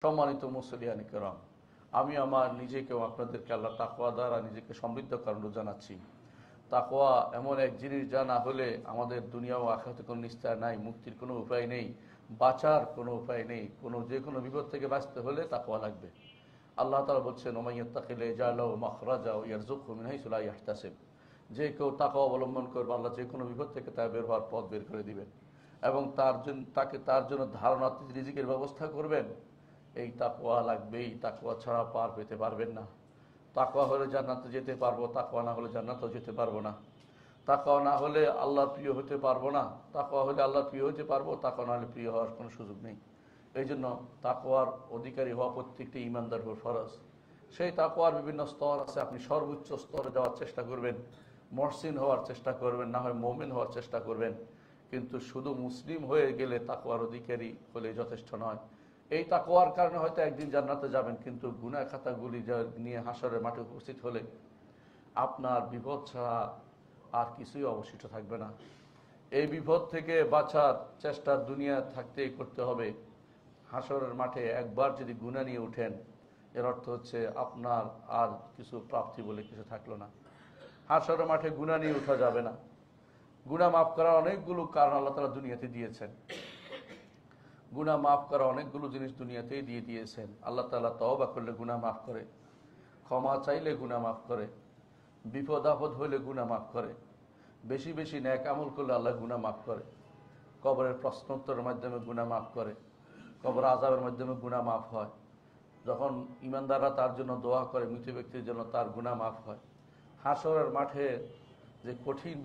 সম্মানিত মুসলিয়ান কেরাম, আমি আমার নিজেকেও আপনাদেরকে আল্লাহ তাকওয়া দ্বারা নিজেকে সমৃদ্ধ করানো জানাচ্ছি। তাকওয়া এমন এক জিনিস যা না হলে আমাদের দুনিয়া ও আখিরাতে কোনো নিস্তার নাই, মুক্তির কোনো উপায় নেই, বাঁচার কোনো উপায় নেই। যে কোনো বিপদ থেকে বাঁচতে হলে তাকওয়া লাগবে। আল্লাহ তাআলা বলছেন, ওয়া মান ইয়াত্তাকিল্লাহ ইয়াজআল লাহু মাখরাজা ওয়া ইয়ারযুকহু মিন হাইসু লা ইয়াহতাসিব। যে কেউ তাকওয়া অবলম্বন করবে, আল্লাহ যে কোনো বিপদ থেকে তার বের হওয়ার পথ বের করে দিবেন এবং তার জন্য ধারণাতীত রিজিকের ব্যবস্থা করবেন। এই তাকওয়া লাগবেই, তাকওয়া ছাড়া পার পেতে পারবেন না। তাকওয়া হলে জান্নাতে যেতে পারবো, তাকওয়া না হলে জান্নাতেও যেতে পারবো না। তাকওয়া না হলে আল্লাহর প্রিয় হতে পারবো না, তাকওয়া হলে আল্লাহর প্রিয় হতে পারবো, তাকওয়া না হলে প্রিয় হওয়ার কোনো সুযোগ নেই। এই জন্য তাকওয়ার অধিকারী হওয়া প্রত্যেকটি ঈমানদার উপর ফরজ। সেই তাকওয়ার বিভিন্ন স্তর আছে, আপনি সর্বোচ্চ স্তরে যাওয়ার চেষ্টা করবেন, মহসিন হওয়ার চেষ্টা করবেন, না হয় মুমিন হওয়ার চেষ্টা করবেন। কিন্তু শুধু মুসলিম হয়ে গেলে তাকওয়ার অধিকারী হলে যথেষ্ট নয়। এই তাকওয়ার কারণে হয়তো একদিন জান্নাতে যাবেন, কিন্তু গুনাহ খাতাগুলি নিয়ে হাসরের মাঠে উপস্থিত হলে আপনার বিপদ ছাড়া আর কিছুই অবশিষ্ট থাকবে না। এই বিপদ থেকে বাঁচার চেষ্টা দুনিয়া থাকতেই করতে হবে। হাসরের মাঠে একবার যদি গুনাহ নিয়ে উঠেন, এর অর্থ হচ্ছে আপনার আর কিছু প্রাপ্তি বলে কিছু থাকলো না। হাসরের মাঠে গুনাহ নিয়ে উঠা যাবে না। গুনাহ মাফ করার অনেকগুলো কারণ আল্লাহ তাআলা দুনিয়াতে দিয়েছেন। গুনাহ মাফ করা অনেকগুলো জিনিস দুনিয়াতেই দিয়ে দিয়েছেন। আল্লাহ তাআলা তওবা করলে গুনাহ মাফ করে, ক্ষমা চাইলে গুনাহ মাফ করে, বিপদ আপদ হইলে গুনাহ মাফ করে, বেশি বেশি নেক আমল করলে আল্লাহ গুনাহ মাফ করে, কবরের প্রশ্নোত্তরের মাধ্যমে গুনাহ মাফ করে, কবর আযাবের মাধ্যমে গুনাহ মাফ হয়। যখন ঈমানদাররা তার জন্য দোয়া করে, মৃত ব্যক্তির জন্য তার গুনাহ মাফ হয়। হাসরের মাঠে যে কঠিন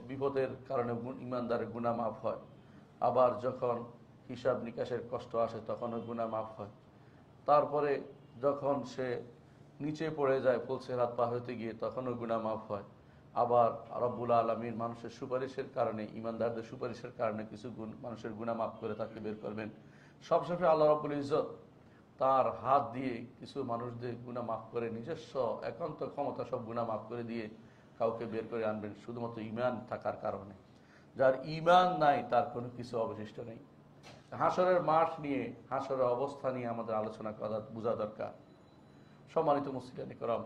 বিপদের কারণে ঈমানদারের গুনাহ মাফ হয়। আবার যখন হিসাব নিকাশের কষ্ট আসে তখনও গুনাহ মাফ হয়। তারপরে যখন সে নিচে পড়ে যায় ফুলসিরাত পার হতে গিয়ে, তখনও গুনাহ মাফ হয়। আবার রব্বুল আলামিন মানুষের সুপারিশের কারণে, ঈমানদারদের সুপারিশের কারণে কিছু মানুষের গুনাহ মাফ করে তাকে বের করবেন। সবশেষে আল্লাহ রাব্বুল ইজ্জত তার হাত দিয়ে কিছু মানুষদের গুনাহ মাফ করে, নিজস্ব একান্ত ক্ষমতা সব গুনাহ মাফ করে দিয়ে কাউকে বের করে আনবেন, শুধুমাত্র ঈমান থাকার কারণে। যার ঈমান নাই তার কোনো কিছু অবশিষ্ট নেই। হাসরের মাঠ নিয়ে, হাসরের অবস্থা নিয়ে আমাদের আলোচনা করা বোঝা দরকার। সম্মানিত মুসলিয়ান কেরাম,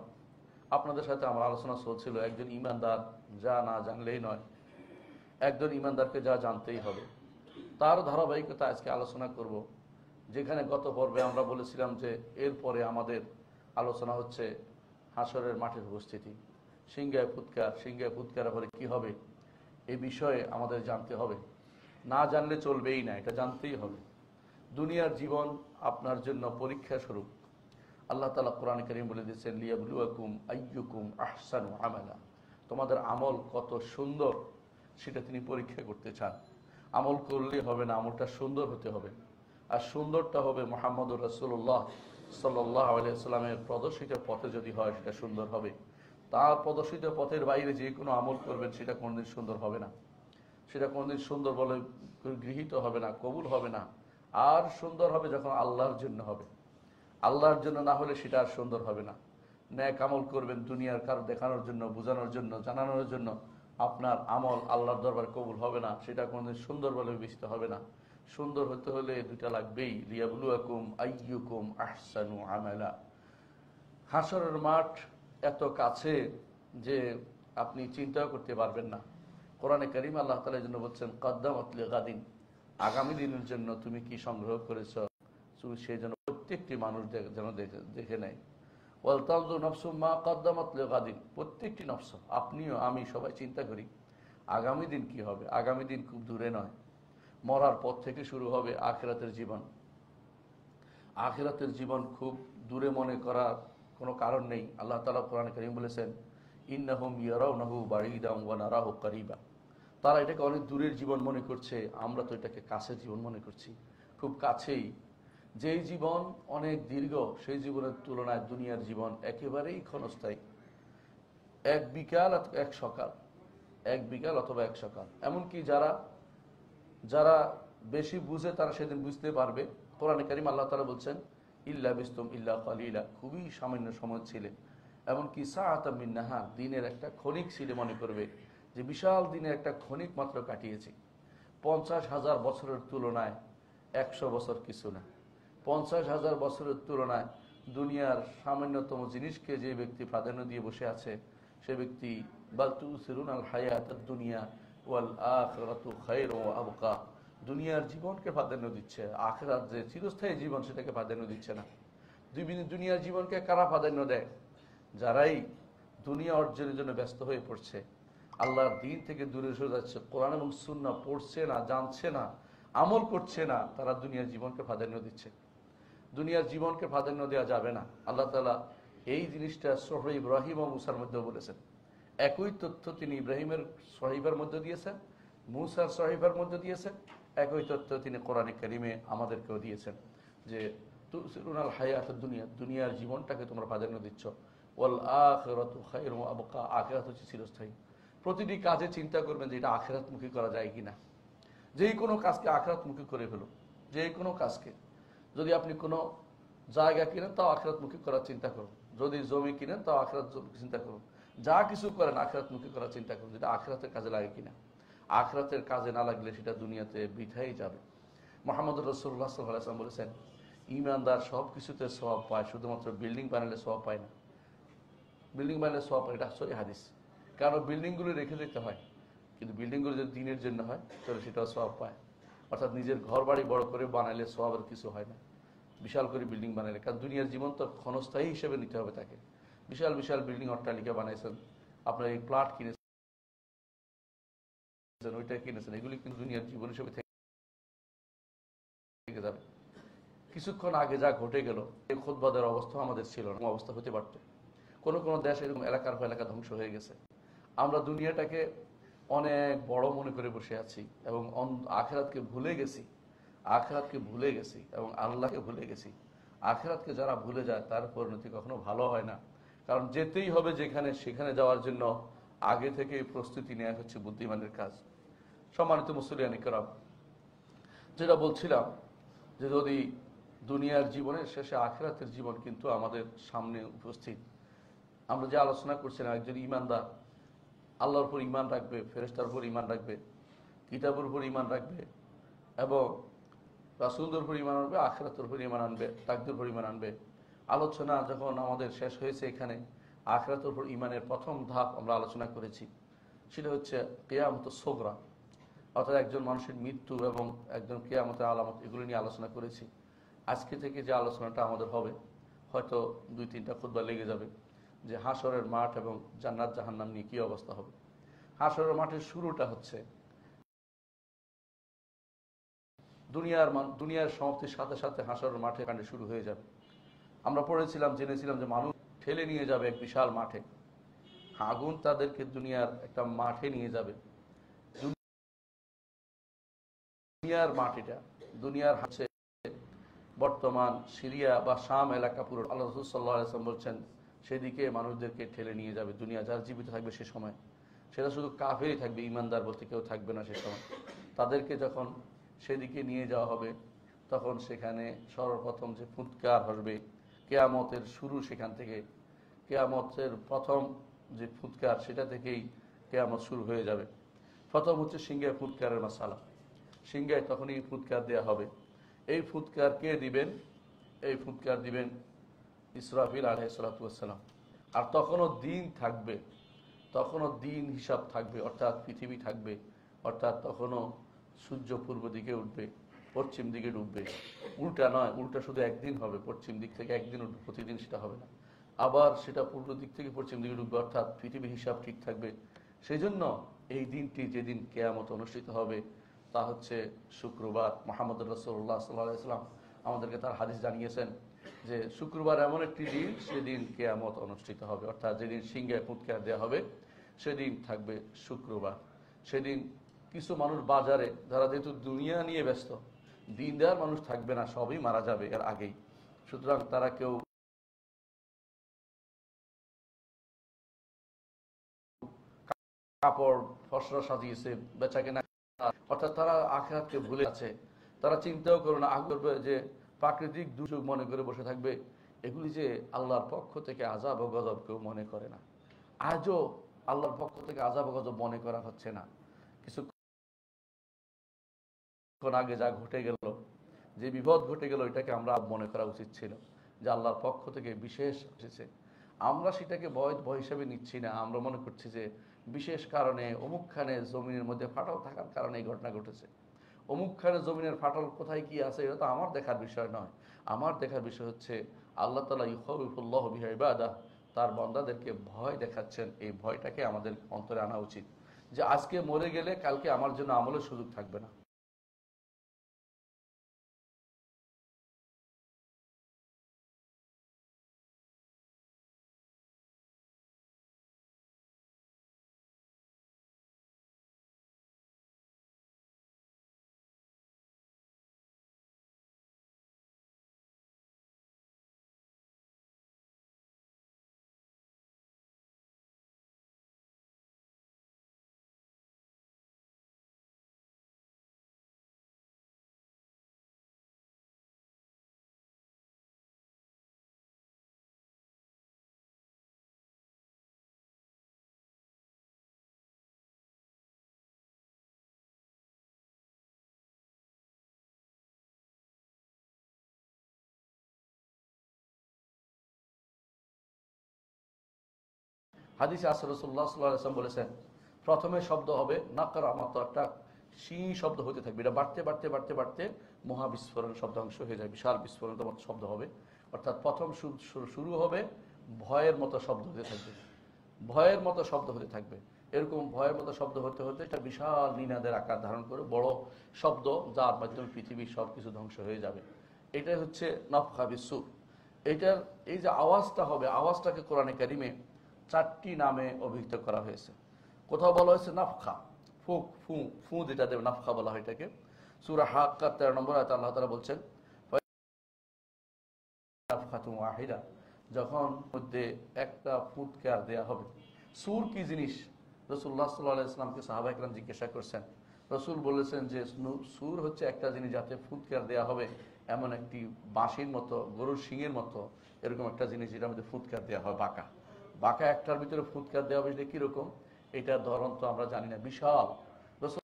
আপনাদের সাথে আমার আলোচনা চলছিল একজন ঈমানদার যা না জানলেই নয়, একজন ঈমানদারকে যা জানতেই হবে, তার ধারাবাহিকতা আজকে আলোচনা করব। যেখানে গত পর্বে আমরা বলেছিলাম যে এরপরে আমাদের আলোচনা হচ্ছে হাসরের মাঠের উপস্থিতি, সিংহায় ফুৎকার পরে কি হবে, এই বিষয়ে আমাদের জানতে হবে। না জানলে চলবেই না, এটা জানতেই হবে। দুনিয়ার জীবন আপনার জন্য পরীক্ষা স্বরূপ। আল্লাহ তাআলা কোরআনে কারীম বলে দিয়েছেন, লিয়াবলুয়াকুম আইয়ুকুম আহসানু আমালা। তোমাদের আমল কত সুন্দর সেটা তিনি পরীক্ষা করতে চান। আমল করলে হবে না, আমলটা সুন্দর হতে হবে। আর সুন্দরটা হবে মুহাম্মদুর রাসূলুল্লাহ সাল্লাল্লাহু আলাইহি সাল্লামের প্রদর্শিত পথে যদি হয়, সেটা সুন্দর হবে। তার প্রদর্শিত পথের বাইরে যে কোনো আমল করবেন সেটা কোনোদিন সুন্দর হবে না, সেটা কোনোদিন সুন্দর বলে গৃহীত হবে না, কবুল হবে না। আর সুন্দর হবে যখন আল্লাহর জন্য হবে। আল্লাহর জন্য না হলে সেটা আর সুন্দর হবে না। নেক আমল করবেন দুনিয়ার কারো দেখানোর জন্য, বোঝানোর জন্য, জানানোর জন্য, আপনার আমল আল্লাহর দরবারে কবুল হবে না, সেটা কোনোদিন সুন্দর বলে বিবেচিত হবে না। সুন্দর হতে হলে দুইটা লাগবেই, লিয়াবলুয়াকুম আইয়ুকুম আহসানু আমালা। হাসরের মাঠ এত কাছে যে আপনি চিন্তাও করতে পারবেন না। কোরআনে কারীম আল্লাহ তাআলা জন্য বলছেন, কদ্দামাত লিগাদিন, আগামী দিনের জন্য তুমি কি সংগ্রহ করেছো, তুমি সেই জন্য প্রত্যেকটি মানুষ যেন দেখে নেয়। ওয়াল তানজুর নাফসুম মা কদ্দামাত লিগাদিন, প্রত্যেকটি নফস, আপনিও আমি সবাই চিন্তা করি আগামী দিন কি হবে। আগামী দিন খুব দূরে নয়, মরার পর থেকে শুরু হবে আখিরাতের জীবন। আখিরাতের জীবন খুব দূরে মনে করার কোনো কারণ নেই। আল্লাহ তাআলা কোরআনে কারীম বলেছেন, ইন্নাহুম ইয়ারাউনাহু বাঈদান ওয়া নারাহু কারীবা। তারা এটাকে অনেক দূরের জীবন মনে করছে, আমরা তো এটাকে কাছের জীবন মনে করছি, খুব কাছেই। যেই জীবন অনেক দীর্ঘ, সেই জীবনের তুলনায় দুনিয়ার জীবন একেবারেই ক্ষণস্থায়ী। এক বিকাল অথবা এক সকাল, এক বিকাল অথবা এক সকাল। এমনকি যারা বেশি বুঝে তারা সেদিন বুঝতে পারবে। কোরআনে কারীম আল্লাহ তাআলা বলছেন, ইল্লা বিস্তুম ইল্লা কালিলা, খুবই সামান্য সময় ছিলে। এমনকি সাআতাম মিন নাহার, দিনের একটা ক্ষণিক ছিলে, মনে করবে যে বিশাল দিনের একটা ক্ষণিক মাত্র কাটিয়েছি। 50,000 বছরের তুলনায় 100 বছর কিছু না। 50,000 বছরের তুলনায় দুনিয়ার সামান্যতম জিনিসকে যে ব্যক্তি প্রাধান্য দিয়ে বসে আছে সে ব্যক্তি বাল তুসিরুনাল হায়াতাদ দুনিয়া ওয়াল আখিরাতু খায়রুন ওয়া আবকা। দুনিয়ার জীবনকে প্রাধান্য দিচ্ছে, আখিরাত যে চিরস্থায়ী জীবন সেটাকে প্রাধান্য দিচ্ছে না। দুনিয়ার জীবনকে কারা প্রাধান্য দেয়? যারাই দুনিয়া অর্জনের জন্য ব্যস্ত হয়ে পড়ছে, আল্লাহর দিন থেকে দূরে সরে যাচ্ছে, কোরআন এবং সুন্নাহ পড়ছে না, জানছে না, আমল করছে না, তারা দুনিয়ার জীবনকে প্রাধান্য দিচ্ছে। দুনিয়ার জীবনকে প্রাধান্য দেওয়া যাবে না। আল্লাহ তাআলা এই জিনিসটা সূরা ইব্রাহিম ও মুসার মধ্যে বলেছেন। একই তথ্য তিনি ইব্রাহিমের সহিফার মধ্যে দিয়েছেন, মুসার সহিফার মধ্যে দিয়েছেন, একই তথ্য তিনি কোরআনে কারিমে আমাদেরকেও দিয়েছেন যে তুসিরুনাল হায়াতুদ দুনিয়া, দুনিয়ার জীবনটাকে তোমরা প্রাধান্য দিচ্ছ, ওয়াল আখিরাতু খায়রুন ওয়া আবকা, আখিরাত হচ্ছে চিরস্থায়ী। প্রতিটি কাজে চিন্তা করবেন যে এটা আখিরাতমুখী করা যায় কিনা। যেই কোনো কাজকে আখিরাতমুখী করে ফেলুন। যে কোনো কাজকে, যদি আপনি কোনো জায়গা কিনেন তাও আখিরাতমুখী করার চিন্তা করুন, যদি জমি কিনেন তাও আখিরাত চিন্তা করুন, যা কিছু করেন আখিরাতমুখী করার চিন্তা করুন, যেটা আখিরাতের কাজে লাগে কিনা। আখিরাতের কাজে না লাগলে সেটা দুনিয়াতে বৃথাই যাবে। মুহাম্মদ রাসূলুল্লাহ সাল্লাল্লাহু আলাইহি ওয়াসাল্লাম বলেছেন, ঈমানদার সব কিছুতে সওয়াব পায়, শুধুমাত্র বিল্ডিং বানালে সওয়াব পায় না। বিল্ডিং বানালে সওয়াব পায়, এটা সহিহ হাদিস। কারণ বিল্ডিংগুলো রেখে দিতে হয়, কিন্তু বিল্ডিংগুলো যদি দিনের জন্য হয় তাহলে সেটাও সওয়াব পায়। অর্থাৎ নিজের ঘর বাড়ি বড় করে বানাইলে সওয়াবের কিছু হয় না, বিশাল করে বিল্ডিং বানাইলে। কারণ দুনিয়ার জীবন তো ক্ষণস্থায়ী হিসেবে নিতে হবে তাকে। বিশাল বিশাল বিল্ডিং অট্টালিকা বানাইছেন, আপনার এই প্লট কিনেছেন, ওইটা কিনেছেন, এগুলি কিন্তু দুনিয়ার জীবন হিসেবে থেকে যাবে। কিছুক্ষণ আগে যা ঘটে গেল, এই খুতবাদের অবস্থা আমাদের ছিল না, অবস্থা হতে পারত। কোনো কোনো দেশ এরকম এলাকার পর এলাকা ধ্বংস হয়ে গেছে। আমরা দুনিয়াটাকে অনেক বড় মনে করে বসে আছি এবং আখিরাতকে ভুলে গেছি। আখিরাতকে ভুলে গেছি এবং আল্লাহকে ভুলে গেছি। আখিরাতকে যারা ভুলে যায় তার পরিণতি কখনো ভালো হয় না। কারণ যেতেই হবে যেখানে, সেখানে যাওয়ার জন্য আগে থেকে প্রস্তুতি নেওয়া হচ্ছে বুদ্ধিমানের কাজ। সম্মানিত মুসলিয়ান ইকরাম, যেটা বলছিলাম যে যদি দুনিয়ার জীবনের শেষে আখিরাতের জীবন কিন্তু আমাদের সামনে উপস্থিত। আমরা যে আলোচনা করছিলাম, একজন ঈমানদার আল্লাহর উপর ঈমান রাখবে, ফেরেশতার উপর ঈমান রাখবে, কিতাবের উপর ঈমান রাখবে এবং রাসূলদের উপর ঈমান আনবে, আখিরাতের উপর ঈমান আনবে, তাকদীরের উপর ঈমান আনবে। আলোচনা যখন আমাদের শেষ হয়েছে, এখানে আখিরাতের উপর ঈমানের প্রথম ধাপ আমরা আলোচনা করেছি, সেটা হচ্ছে কিয়ামতুস সুগরা, অর্থাৎ একজন মানুষের মৃত্যু এবং একজন কিয়ামতের আলামত, এগুলো নিয়ে আলোচনা করেছি। আজকে থেকে যে আলোচনাটা আমাদের হবে, হয়তো 2-3টা খুতবা লেগে যাবে, যে হাশরের মাঠ এবং জান্নাত জাহান্নাম নিয়ে কী অবস্থা হবে। হাশরের মাঠের শুরুটা হচ্ছে দুনিয়ার সমাপ্তির সাথে সাথে হাশরের মাঠে কাণ্ডে শুরু হয়ে যাবে। আমরা পড়েছিলাম, জেনেছিলাম যে মানুষ ঠেলে নিয়ে যাবে এক বিশাল মাঠে, আগুন তাদেরকে দুনিয়ার একটা মাঠে নিয়ে যাবে। দুনিয়ার মাঠ, এটা দুনিয়ার হচ্ছে বর্তমান সিরিয়া বা শাম এলাকা পুরো। আল্লাহ রাসূল সাল্লাল্লাহু আলাইহি ওয়াসাল্লাম বলছেন সেদিকে মানুষদেরকে ঠেলে নিয়ে যাবে দুনিয়া, যারা জীবিত থাকবে সে সময়। সেটা শুধু কাফেরই থাকবে, ঈমানদার বলতে কেউ থাকবে না সে সময়। তাদেরকে যখন সেদিকে নিয়ে যাওয়া হবে, তখন সেখানে সর্বপ্রথম যে ফুৎকার হবে, কিয়ামতের শুরু সেখান থেকে। কিয়ামতের প্রথম যে ফুৎকার, সেটা থেকেই কিয়ামত শুরু হয়ে যাবে। প্রথম হচ্ছে সিংহায় ফুৎকারের মাসালা। সিংহায় তখনই ফুৎকার দেওয়া হবে। এই ফুৎকার কে দিবেন? এই ফুৎকার দিবেন ইসরাফিল আলাইহিস সালাতু ওয়াস সালাম। আর তখনও দিন থাকবে, তখনও দিন হিসাব থাকবে, অর্থাৎ পৃথিবী থাকবে, অর্থাৎ তখনও সূর্য পূর্ব দিকে উঠবে, পশ্চিম দিকে ডুববে। উল্টা নয়, উল্টা শুধু একদিন হবে, পশ্চিম দিক থেকে একদিন উঠবে, প্রতিদিন সেটা হবে না। আবার সেটা পূর্ব দিক থেকে পশ্চিম দিকে ডুববে, অর্থাৎ পৃথিবীর হিসাব ঠিক থাকবে। সেই জন্য এই দিনটি, যেদিন কিয়ামত অনুষ্ঠিত হবে, তা হচ্ছে শুক্রবার। মুহাম্মদ রাসূলুল্লাহ সাল্লাল্লাহু আলাইহি ওয়াসাল্লাম আমাদেরকে তার হাদিস জানিয়েছেন যে শুক্রবার এমন একটি দিন, সেদিন কিয়ামত অনুষ্ঠিত হবে, অর্থাৎ যেদিন সিংহায় ফুৎকার দেওয়া হবে সেদিন থাকবে শুক্রবার। সেদিন কিছু মানুষ বাজারে, যারা যেহেতু দুনিয়া নিয়ে ব্যস্ত, দিন দেওয়ার মানুষ থাকবে না, সবই মারা যাবে এর আগেই। সুতরাং তারা কেউ কাপড় ফসরা সাজিয়েছে, বেচা কেনা, অর্থাৎ তারা আখিরাতকে ভুলে আছে। তারা চিন্তাও করবে না, করবে যে প্রাকৃতিক দুর্যোগ মনে করে বসে থাকবে। এগুলি যে আল্লাহর পক্ষ থেকে আযাব ও গজব কেউ মনে করে না। আজও আল্লাহর পক্ষ থেকে আযাব ও গজব মনে করা হচ্ছে না। কিছুক্ষণ আগে যা ঘটে গেল, যে বিপদ ঘটে গেল এটাকে আমরা মনে করা উচিত ছিল যে আল্লাহর পক্ষ থেকে বিশেষ এসেছে। আমরা সেটাকে ভয় হিসাবে নিচ্ছি না, আমরা মনে করছি যে বিশেষ কারণে অমুকখানে জমিনের মধ্যে ফাটল থাকার কারণে এই ঘটনা ঘটেছে। অমুকখানে জমিনের ফাটল কোথায় কি আছে এটা তো আমার দেখার বিষয় নয়। আমার দেখার বিষয় হচ্ছে আল্লাহ তাআলা ইউখাউফুল্লাহ বিহি ইবাদাহ, তার বান্দাদেরকে ভয় দেখাচ্ছেন। এই ভয়টাকে আমাদের অন্তরে আনা উচিত যে আজকে মরে গেলে কালকে আমার জন্য আমলের সুযোগ থাকবে না। হাদিসে আছে রাসূলুল্লাহ সাল্লাল্লাহু আলাইহি ওয়াসাল্লাম বলেছেন প্রথমে শব্দ হবে নাকরা, মতো একটা শি শব্দ হতে থাকবে, এটা বাড়তে বাড়তে বাড়তে বাড়তে মহাবিস্ফোরণ শব্দাংশ হয়ে যায়, বিশাল বিস্ফোরণের মতো শব্দ হবে। অর্থাৎ প্রথম শুরু হবে ভয়ের মতো শব্দ হতে থাকবে, ভয়ের মতো শব্দ হতে থাকবে। এরকম ভয়ের মতো শব্দ হতে হতে এটা বিশাল নিনাদের আকার ধারণ করে বড় শব্দ, যার মাধ্যমে পৃথিবীর সব কিছু ধ্বংস হয়ে যাবে। এটাই হচ্ছে নাফখা বিসসুর। এটার এই যে আওয়াজটা হবে, আওয়াজটাকে কোরআনে কারিমে 4টি নামে অভিহিত করা হয়েছে। কোথাও বলা হয়েছে নাফখা, ফুক, ফু ফু যেটা দেবে নাফখা বলা হয় এটাকে। সূরা হাক্কার 13 নম্বর আয়াতে আল্লাহ তাআলা বলছেন নাফখাতুন ওয়াহিদা, যখন মধ্যে একটা ফুৎকার দেয়া হবে। সূর কি জিনিস রাসূলুল্লাহ সাল্লাল্লাহু আলাইহি ওয়াসাল্লামকে সাহাবায়ে কেরাম জিজ্ঞাসা করছেন। রাসূল বলেছেন যে সূর হচ্ছে একটা জিনিস যাতে ফুৎকার দেয়া হবে, এমন একটি বাঁশির মতো, গরুর শিংয়ের মতো এরকম একটা জিনিস যেটার মধ্যে ফুৎকার দেওয়া হয়, বাঁকা বাঁকা একটার ভিতরে ফুৎকার দেওয়া হবে। এটা কিরকম, এটার ধরন তো আমরা জানি না, বিশাল। রাসূল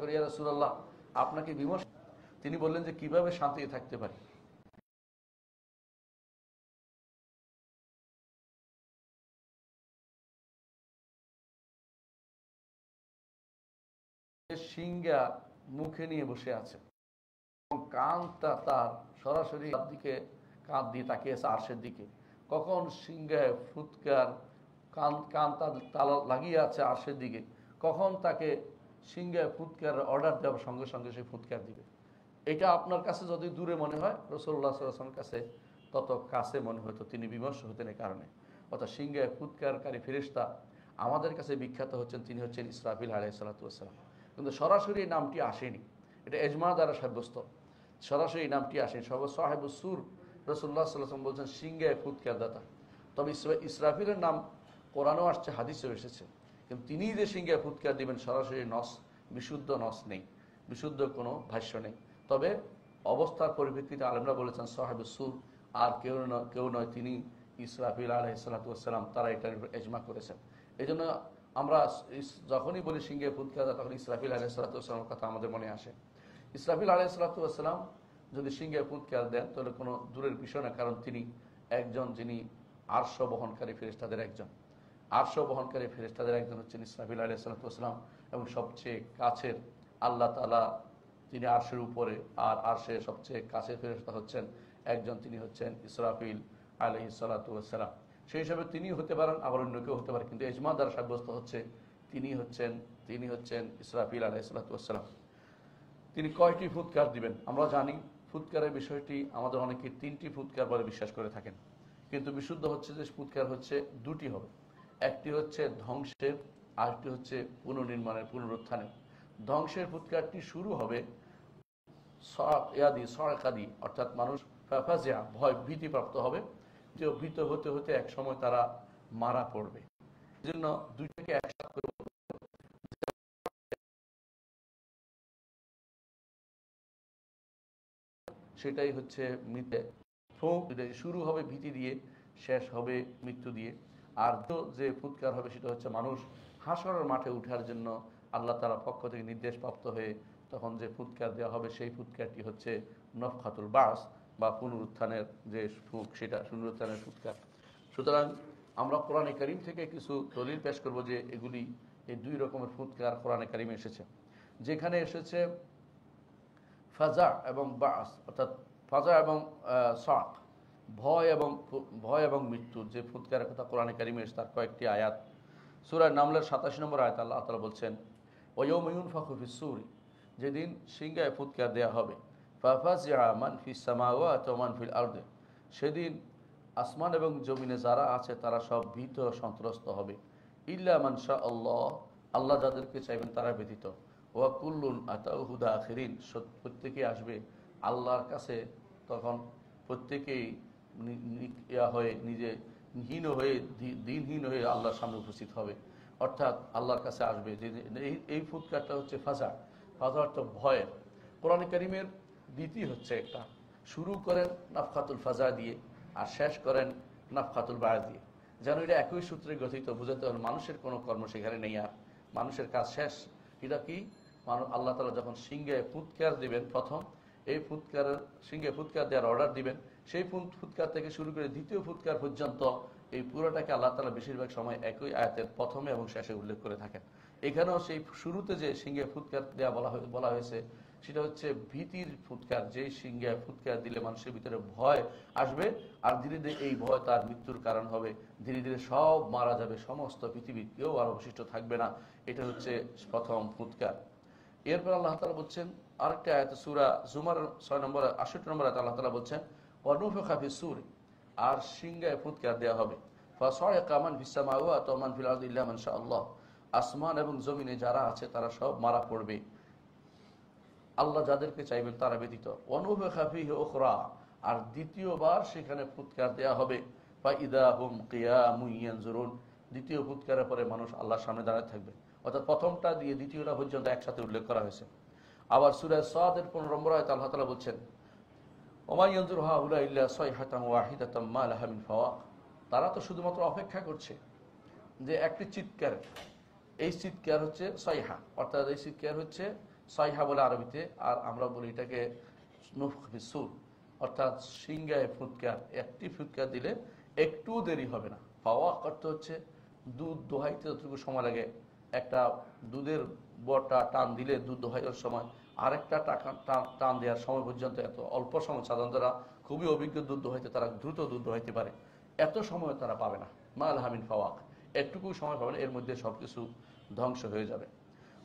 করি ইয়া রাসূলুল্লাহ আপনাকে বিমর্ষ, তিনি বললেন যে কিভাবে শান্তিতে থাকতে পারি। সিংহা মুখে নিয়ে বসে আছে, কানটা তার সরাসরি দিকে, কান দিয়ে তাকিয়ে আছে আরশের দিকে। কখন সিংহায় ফুৎকার, কান তার তালা লাগিয়ে আছে আরশের দিকে, কখন তাকে সিংহায় ফুৎকার অর্ডার দেওয়ার সঙ্গে সঙ্গে সে ফুৎকার দিবে। এটা আপনার কাছে যদি দূরে মনে হয়, রাসূলুল্লাহ সাল্লাল্লাহু আলাইহি ওয়াসাল্লামের কাছে তত কাছে মনে হতো, তিনি বিমর্ষ হতেন এই কারণে। অর্থাৎ সিংহায় ফুৎকারকারী ফেরেশতা আমাদের কাছে বিখ্যাত হচ্ছেন, তিনি হচ্ছেন ইসরাফিল আলাইহিস সালাতু ওয়াস সালাম। কিন্তু সরাসরি এই নামটি আসেনি, এটা এজমা দ্বারা সাব্যস্ত, সরাসরি এই নামটি আসেনি। সাহেবুস সুর রাসূলুল্লাহ সাল্লাল্লাহু আলাইহি ওয়াসাল্লাম বলছেন সিংহায় ফুৎকার দাতা। তবে ইসরাফিলের নাম কোরআনেও আসছে, হাদিসেও এসেছে, কিন্তু তিনি যে সিংহায় ফুৎকার দিবেন সরাসরি নস, বিশুদ্ধ নস নেই, বিশুদ্ধ কোনো ভাষ্য নেই। তবে অবস্থার পরিপ্রেক্ষিতে আলেমরা বলেছেন সাহেবুস সুর আর কেউ নয়, তিনি ইসরাফিল আলাইহিস সালাতু ওয়াস সালাম, তারা এটার উপর এজমা করেছেন। এই জন্য আমরা যখনই বলি সিংহে ফুৎকার দাতা, তখন ইসরাফিল আলাইহিস সালাতু ওয়াস সালামের কথা আমাদের মনে আসে। ইসরাফিল আলাইহিস সালাতু ওয়াস সালাম যদি সিংহে ফুৎকার দেন তাহলে কোনো দূরের বিষয় না, কারণ তিনি একজন, যিনি আরশ বহনকারী ফেরেশতাদের একজন, আরশ বহনকারী ফেরেশতাদের একজন হচ্ছেন ইসরাফিল আলাইহিস সালাতু ওয়াস সালাম, এবং সবচেয়ে কাছের আল্লাহ তাআলা যিনি আরশের উপরে, আর আরশের সবচেয়ে কাছের ফেরেশতা হচ্ছেন একজন, তিনি হচ্ছেন ইসরাফিল আলাইহিস সালাতু ওয়াস সালাম। সেই হিসাবে তিনি হতে পারেন, আবার অন্য কেউ হতে পারে, কিন্তু ইজমা দ্বারা সাব্যস্ত হচ্ছে তিনি হচ্ছেন ইসরাফিল আলাইহিস সালাতু ওয়াস সালাম। তিনি কয়টি ফুৎকার দিবেন আমরা জানি। ফুৎকারের বিষয়টি আমাদের অনেকে 3টি ফুৎকার বলে বিশ্বাস করে থাকেন, কিন্তু বিশুদ্ধ হচ্ছে যে ফুৎকার হচ্ছে 2টি হবে। একটি হচ্ছে ধ্বংসের, আরেকটি হচ্ছে পুনর্নির্মাণের, পুনরুত্থানের। ধ্বংসের ফুৎকারটি শুরু হবে সরাকাদি, অর্থাৎ মানুষ ফাজিয়া, ভয় ভীতিপ্রাপ্ত হবে, যে ভীত হতে হতে এক সময় তারা মারা পড়বে। এই জন্য দুইটাকে একসাথে করে সেটাই হচ্ছে মৃত্যু। শুরু হবে ভীতি দিয়ে, শেষ হবে মৃত্যু দিয়ে। আর যে ফুৎকার হবে সেটা হচ্ছে মানুষ হাসরের মাঠে উঠার জন্য আল্লাহ তাআলার পক্ষ থেকে নির্দেশ প্রাপ্ত হয়ে তখন যে ফুৎকার দেওয়া হবে সেই ফুৎকারটি হচ্ছে নফখাতুল বাস বা পুনরুত্থানের যে ফুক, সেটা পুনরুত্থানের ফুৎকার। সুতরাং আমরা কোরআনে কারীম থেকে কিছু দলিল পেশ করব যে এগুলি এই দুই রকমের ফুৎকার কোরআনে কারীমে এসেছে। যেখানে এসেছে ফাজা এবং বাস, অর্থাৎ ফাজা এবং সাক, ভয় এবং মৃত্যুর যে ফুৎকারের কথা কোরআনে কারীমে এসেছে তার কয়েকটি আয়াত। সূরা নামলের 87 নম্বর আয়াত আল্লাহ তাআলা বলছেন, ওয়ায়াউমা ইউনফাখু ফিস-সূরি, যেদিন সিংহায় ফুৎকার দেয়া হবে, ফাফাজিআ মান ফিস সামাওয়াতি ওয়া মান ফিল আরদি, সেদিন আসমান এবং জমিনে যারা আছে তারা সব ভীত সন্ত্রস্ত হবে, ইল্লা মান শা আল্লাহ, আল্লাহ যাদেরকে চাইবেন তারা ব্যতীত, ওয়া কুল্লুন আতাউহু দাখিরিন, প্রত্যেকেই আসবে আল্লাহর কাছে, তখন প্রত্যেকেই নিজে হীন হয়ে দিনহীন হয়ে আল্লাহর সামনে উপস্থিত হবে, অর্থাৎ আল্লাহর কাছে আসবে। যে এই ফুৎকারটা হচ্ছে ফাজা, ফাজা অর্থ ভয়ের। কোরআন কারীমের দ্বিতীয় হচ্ছে একটা, শুরু করেন নাফখাতুল ফাজা দিয়ে আর শেষ করেন নাফখাতুল বায়া দিয়ে, যেন এটা একই সূত্রে গঠিত, বুঝাতে হবে মানুষের কোনো কর্ম সেখানে নেই, আর মানুষের কাজ শেষ। এটা কি, আল্লাহ তাআলা যখন সিংহে ফুৎকার দিবেন, প্রথম এই ফুৎকারের সিংহে ফুৎকার দেওয়ার অর্ডার দিবেন, সেই ফুৎকার থেকে শুরু করে দ্বিতীয় ফুৎকার পর্যন্ত এই পুরোটাকে আল্লাহ তাআলা বেশিরভাগ সময় একই আয়াতের প্রথমে এবং শেষে উল্লেখ করে থাকেন। এখানেও সেই শুরুতে যে সিংহে ফুৎকার দেওয়া বলা হয়েছে সেটা হচ্ছে ভীতির ফুৎকার, যে সিংহে ফুৎকার দিলে মানুষের ভিতরে ভয় আসবে, আর ধীরে ধীরে এই ভয় তার মৃত্যুর কারণ হবে, ধীরে ধীরে সব মারা যাবে, সমস্ত পৃথিবীর কেউ আর অবশিষ্ট থাকবে না। এটা হচ্ছে প্রথম ফুৎকার। এরপর আল্লাহ তাআলা বলছেন আরেকটা আয়াত, সূরা জুমার 6 নম্বর 68 নম্বর আয়াতে আল্লাহ তাআলা বলছেন, ওয়ানুফিখা ফিস-সূরি, আর সিংহে ফুৎকার দেওয়া হবে, ফাসাইকা মান ফিস সামাওয়াতি ওয়া মান ফিল আরদি ইল্লা মান শা আল্লাহ, আসমান এবং জমিনে যারা আছে তারা সব মারা পড়বে, আল্লাহ যাদেরকে চাইবেন তারা ব্যতীত। ওয়ানুফিখা ফীহি উখরা, আর দ্বিতীয়বার সেখানে ফুৎকার দেওয়া হবে, ফাইদা হুম কিয়ামুন ইয়ানজুরুন, দ্বিতীয় ফুৎকারের পরে মানুষ আল্লাহর সামনে দাঁড়ায় থাকবে। অর্থাৎ প্রথমটা দিয়ে দ্বিতীয়টা পর্যন্ত একসাথে উল্লেখ করা হয়েছে। আবার সূরা সাদের 15 নম্বর আয়াতে আল্লাহ তাআলা বলছেন, ওমা ইয়ানজুরু হাউলা ইল্লা সাইহাতান ওয়াহিদাতাম মা লাহা মিন ফাওয়াক, তারা তো শুধুমাত্র অপেক্ষা করছে যে একটি চিৎকার, এই চিৎকার হচ্ছে সাইহা, অর্থাৎ এই চিৎকার হচ্ছে সাইহা বলে আরবিতে, আর আমরা বলি এটাকে নুফখ ফিস-সূর, অর্থাৎ সিংহায় ফুৎকার, একটি ফুৎকার দিলে একটু দেরি হবে না। ফাওয়াক অর্থ হচ্ছে দুধ দোহাইতে যতটুকু সময় লাগে, একটা দুধের বড়টা টান দিলে দুধ দোহাইয়ের সময় আরেকটা টান দেওয়ার সময় পর্যন্ত এত অল্প সময়, সাধারণত তারা খুবই অভিজ্ঞ দুধ দোহাইতে, তারা দ্রুত দুধ দোহাইতে পারে, এত সময় তারা পাবে না। মা লাহা মিন ফাওয়াক, একটুকু সময় পাবে না, এর মধ্যে সবকিছু ধ্বংস হয়ে যাবে।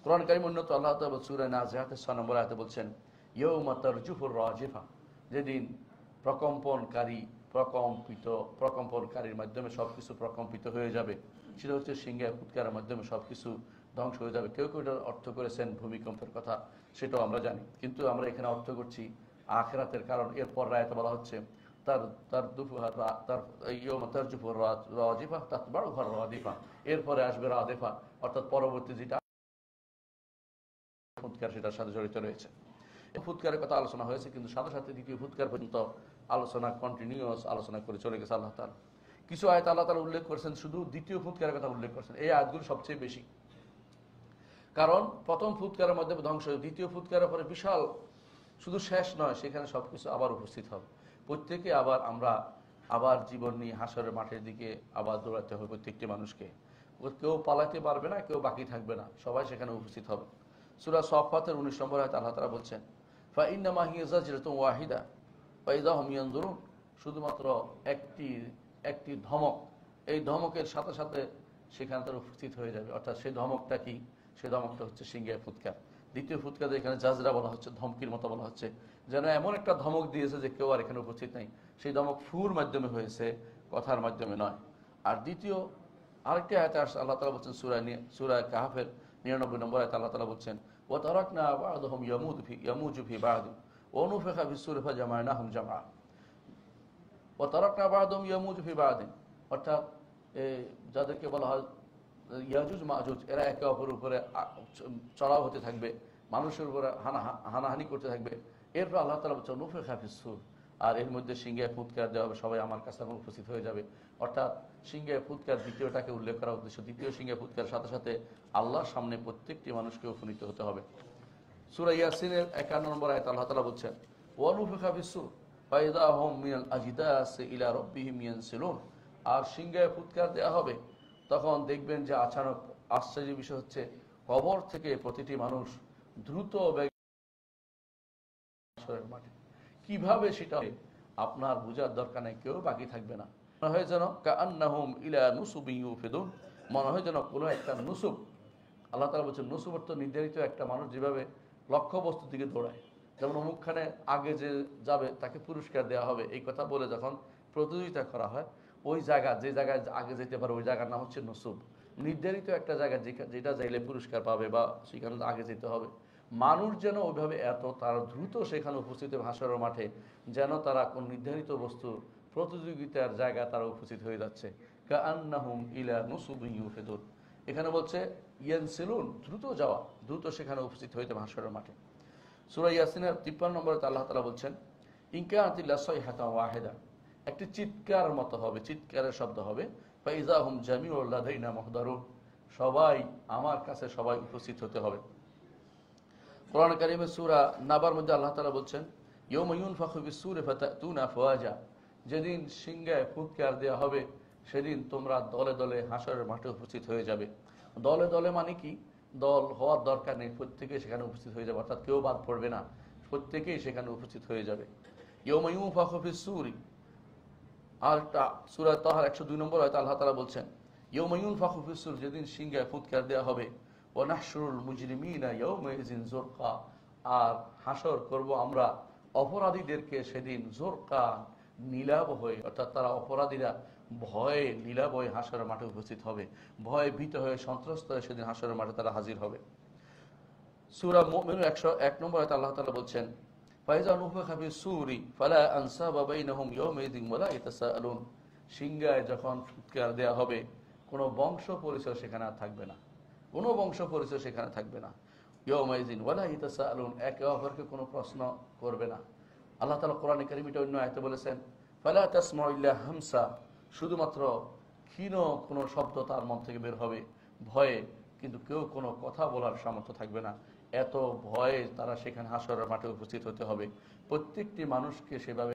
কোরআন কারীম উন্নত আল্লাহ তাআলা সূরা নাজিআতের 6 নম্বর আয়াতে বলছেন, ইয়াউমা তারজুফুর রাজিফা, যেদিন প্রকম্পনকারীর মাধ্যমে সবকিছু প্রকম্পিত হয়ে যাবে, সেটা হচ্ছে সিংহে ফুৎকারের মাধ্যমে সবকিছু ধ্বংস হয়ে যাবে। কেউ কেউ এটার অর্থ করেছেন ভূমিকম্পের কথা, সেটাও আমরা জানি, কিন্তু আমরা এখানে অর্থ করছি আখিরাতের, কারণ এরপর আয়াতে বলা হচ্ছে এরপরে আসবে রাদিফা, অর্থাৎ পরবর্তী যেটা ফুৎকার সেটার সাথে জড়িত রয়েছে। ফুৎকারের কথা আলোচনা হয়েছে, কিন্তু সাথে সাথে দ্বিতীয় ফুৎকার পর্যন্ত আলোচনা কন্টিনিউয়াস আলোচনা করে চলে গেছে আল্লাহ তাআলা। কিছু আয়াত আল্লাহ তাআলা উল্লেখ করেছেন শুধু দ্বিতীয় ফুৎকারের কথা উল্লেখ করেছেন, এই আয়াতগুলো সবচেয়ে বেশি, কারণ প্রথম ফুৎকারের মধ্যে ধ্বংস, দ্বিতীয় ফুৎকারের পরে বিশাল, শুধু শেষ নয়, সেখানে সবকিছু আবার উপস্থিত হবে, প্রত্যেকে আবার জীবন নিয়ে হাসরের মাঠের দিকে আবার দৌড়াতে হবে প্রত্যেকটি মানুষকে, কেউ পালাতে পারবে না, কেউ বাকি থাকবে না, সবাই সেখানে উপস্থিত হবে। সূরা সাফফাতের 19 নম্বর আয়াতে আল্লাহ তাআলা বলছেন, ফাইন্নামা হিয়া যাজরাতুন ওয়াহিদা ফাইযা হুম ইয়ানজুরুন, শুধুমাত্র একটি ধমক, এই ধমকের সাথে সাথে সেখানে তারা উপস্থিত হয়ে যাবে। অর্থাৎ সেই ধমকটা কি, সেই ধমকটা হচ্ছে সিংহের ফুৎকার। দ্বিতীয় ফুৎকার এখানে জাজরা বলা হচ্ছে, ধমকির মতো বলা হচ্ছে, যেন এমন একটা ধমক দিয়েছে যে কেউ আর এখানে উপস্থিত নেই। সেই ধমক ফুর মাধ্যমে হয়েছে, কথার মাধ্যমে নয়। আর দ্বিতীয় আরেকটি আয়াতে আল্লাহ তাআলা বলছেন সূরা কাহফের 99 নম্বর আয়াতে আল্লাহ তাআলা বলছেন, ওয়া তারাকনা বা'দাহুম ইয়ামুজু ফি বা'দ ওয়া নুফিখা ফিস-সূরি ফাজামা'নাহুম জামআ, ওয়া তারাকনা বা'দাহুম ইয়ামুজু ফি বা'দ, অর্থাৎ যাদেরকে বলা হয় ইয়াজুজ মাজুজ, এরা একে অপরের উপরে চড়াও হতে থাকবে, মানুষের উপরে হানাহানি করতে থাকবে। এরপর আল্লাহ তাআলা বলছেন নুফিখা ফিস-সূর, আর এর মধ্যে সিংহে ফুৎকার দেওয়া হবে, সবাই আমার কাছে উপস্থিত হয়ে যাবে। অর্থাৎ সিংহে ফুৎকার দ্বিতীয়টাকে উল্লেখ করা উদ্দেশ্য, দ্বিতীয় সিংহে ফুৎকার সাথে সাথে আল্লাহর সামনে প্রত্যেকটি মানুষকে উপনীত হতে হবে। সূরা ইয়াসিনের 51 নম্বর আয়াতে আল্লাহ তাআলা বলছেন ওয়া নুফিখা ফিস-সূর ফাইযা হুম মিনাল আজদাসি ইলা রাব্বিহিম ইয়ানসিলুন। আর সিংহায় ফুৎকার দেওয়া হবে, তখন দেখবেন যে আচানক আশ্চর্যের বিষয় হচ্ছে কবর থেকে প্রতিটি মানুষ দ্রুত মাঠে। কিভাবে সেটা আপনার বোঝার দরকার নেই, কেউ বাকি থাকবে না। মনে হয় যেন কাআন্নাহুম ইলা নুসুবিন ইউফিদুন, মনে হয় যেন কোনো একটা নুসুব। আল্লাহ তাআলা বলছেন নুসুব অর্থ নির্ধারিত একটা মানুষ যেভাবে লক্ষ্যবস্তুর দিকে দৌড়ায়, যেমন অমুকখানে আগে যে যাবে তাকে পুরস্কার দেওয়া হবে, এই কথা বলে যখন প্রতিযোগিতা করা হয়, ওই জায়গা যে জায়গায় আগে যেতে পারে ওই জায়গার নাম হচ্ছে নুসুব। নির্ধারিত একটা জায়গা যেটা যাইলে পুরস্কার পাবে বা সেখানে আগে যেতে হবে। মানুষ যেন ওইভাবে এত তারা দ্রুত সেখানে উপস্থিত হবে হাসরের মাঠে, যেন তারা কোন নির্ধারিত বস্তু প্রতিযোগিতার জায়গায় তারা উপস্থিত হয়ে যাচ্ছে। কাআন্নাহুম ইলা নুসুবিন ইউফিদুন। এখানে বলছে ইয়ানসিলুন, দ্রুত যাওয়া, দ্রুত সেখানে উপস্থিত হইতে হাসরের মাঠে। সূরা ইয়াসিনের 53 নম্বরে আল্লাহ তাআলা বলছেন ইনকানাতিল্লা সাইহাতান ওয়াহিদা, একটি চিৎকার মতো হবে, চিৎকারের শব্দ হবে। ফাইযা হুম জামিউল লাদাইনা মুহদারুন, সবাই আমার কাছে সবাই উপস্থিত হতে হবে। কোরআন কারীমের সূরা নাবার মধ্যে আল্লাহ তাআলা বলছেন ইয়াউমা ইউনফাখু ফিস-সূরি ফাতাতুনা আফওয়াজা, যেদিন সিংহায় ফুৎকার দেওয়া হবে সেদিন তোমরা দলে দলে হাসরের মাঠে উপস্থিত হয়ে যাবে। দলে দলে মানে কি, দল হওয়ার দরকার নেই, প্রত্যেকেই সেখানে উপস্থিত হয়ে যাবে, অর্থাৎ কেউ বাদ পড়বে না, প্রত্যেকেই সেখানে উপস্থিত হয়ে যাবে। ইয়াউমা ইউনফাখু ফিস-সূরি, আর একটা সূরা তাহার 102 নম্বর আয়াতে আল্লাহ তাআলা বলছেন ইয়াউমা ইউনফাখু ফিস-সূর, যেদিন সিংহায় ফুৎকার দেওয়া হবে। ওয়া নাহশুরুল মুজরিমিনা ইয়াউমাইযিন যুরকা, আর হাসর করব আমরা অপরাধীদেরকে সেদিন যুরকা, নীলাভ হয়ে, অর্থাৎ তারা অপরাধীরা ভয়ে নীলাভ হয়ে হাসরের মাঠে উপস্থিত হবে, ভয়ে ভীত হয়ে সন্ত্রস্ত হয়ে সেদিন হাসরের মাঠে তারা হাজির হবে। সূরা মুমিনুন 101 নম্বর আয়াতে আল্লাহ তাআলা বলছেন ফাইযা নুফিখা ফিস-সূরি ফালা আনসাবা বাইনাহুম ইয়াউমাইযিন ওয়ালা ইয়াতাসাআলুন, সিংহায় যখন ফুৎকার দেওয়া হবে কোনো বংশ পরিচয় সেখানে আর থাকবে না, কোনো বংশ পরিচয় সেখানে থাকবে না। ইয়াউমাইযিন ওয়ালা ইয়াতাসাআলুন, একে অপরকে কোনো প্রশ্ন করবে না। আল্লাহ তাআলা কোরআনে কারীমে অন্য আয়াতে বলেছেন ফালা তাসমাউ ইল্লা হামসা, শুধুমাত্র ক্ষীণ কোনো শব্দ তার মন থেকে বের হবে ভয়ে, কিন্তু কেউ কোনো কথা বলার সামর্থ্য থাকবে না। এত ভয়ে তারা সেখানে হাসরের মাঠে উপস্থিত হতে হবে, প্রত্যেকটি মানুষকে সেভাবে।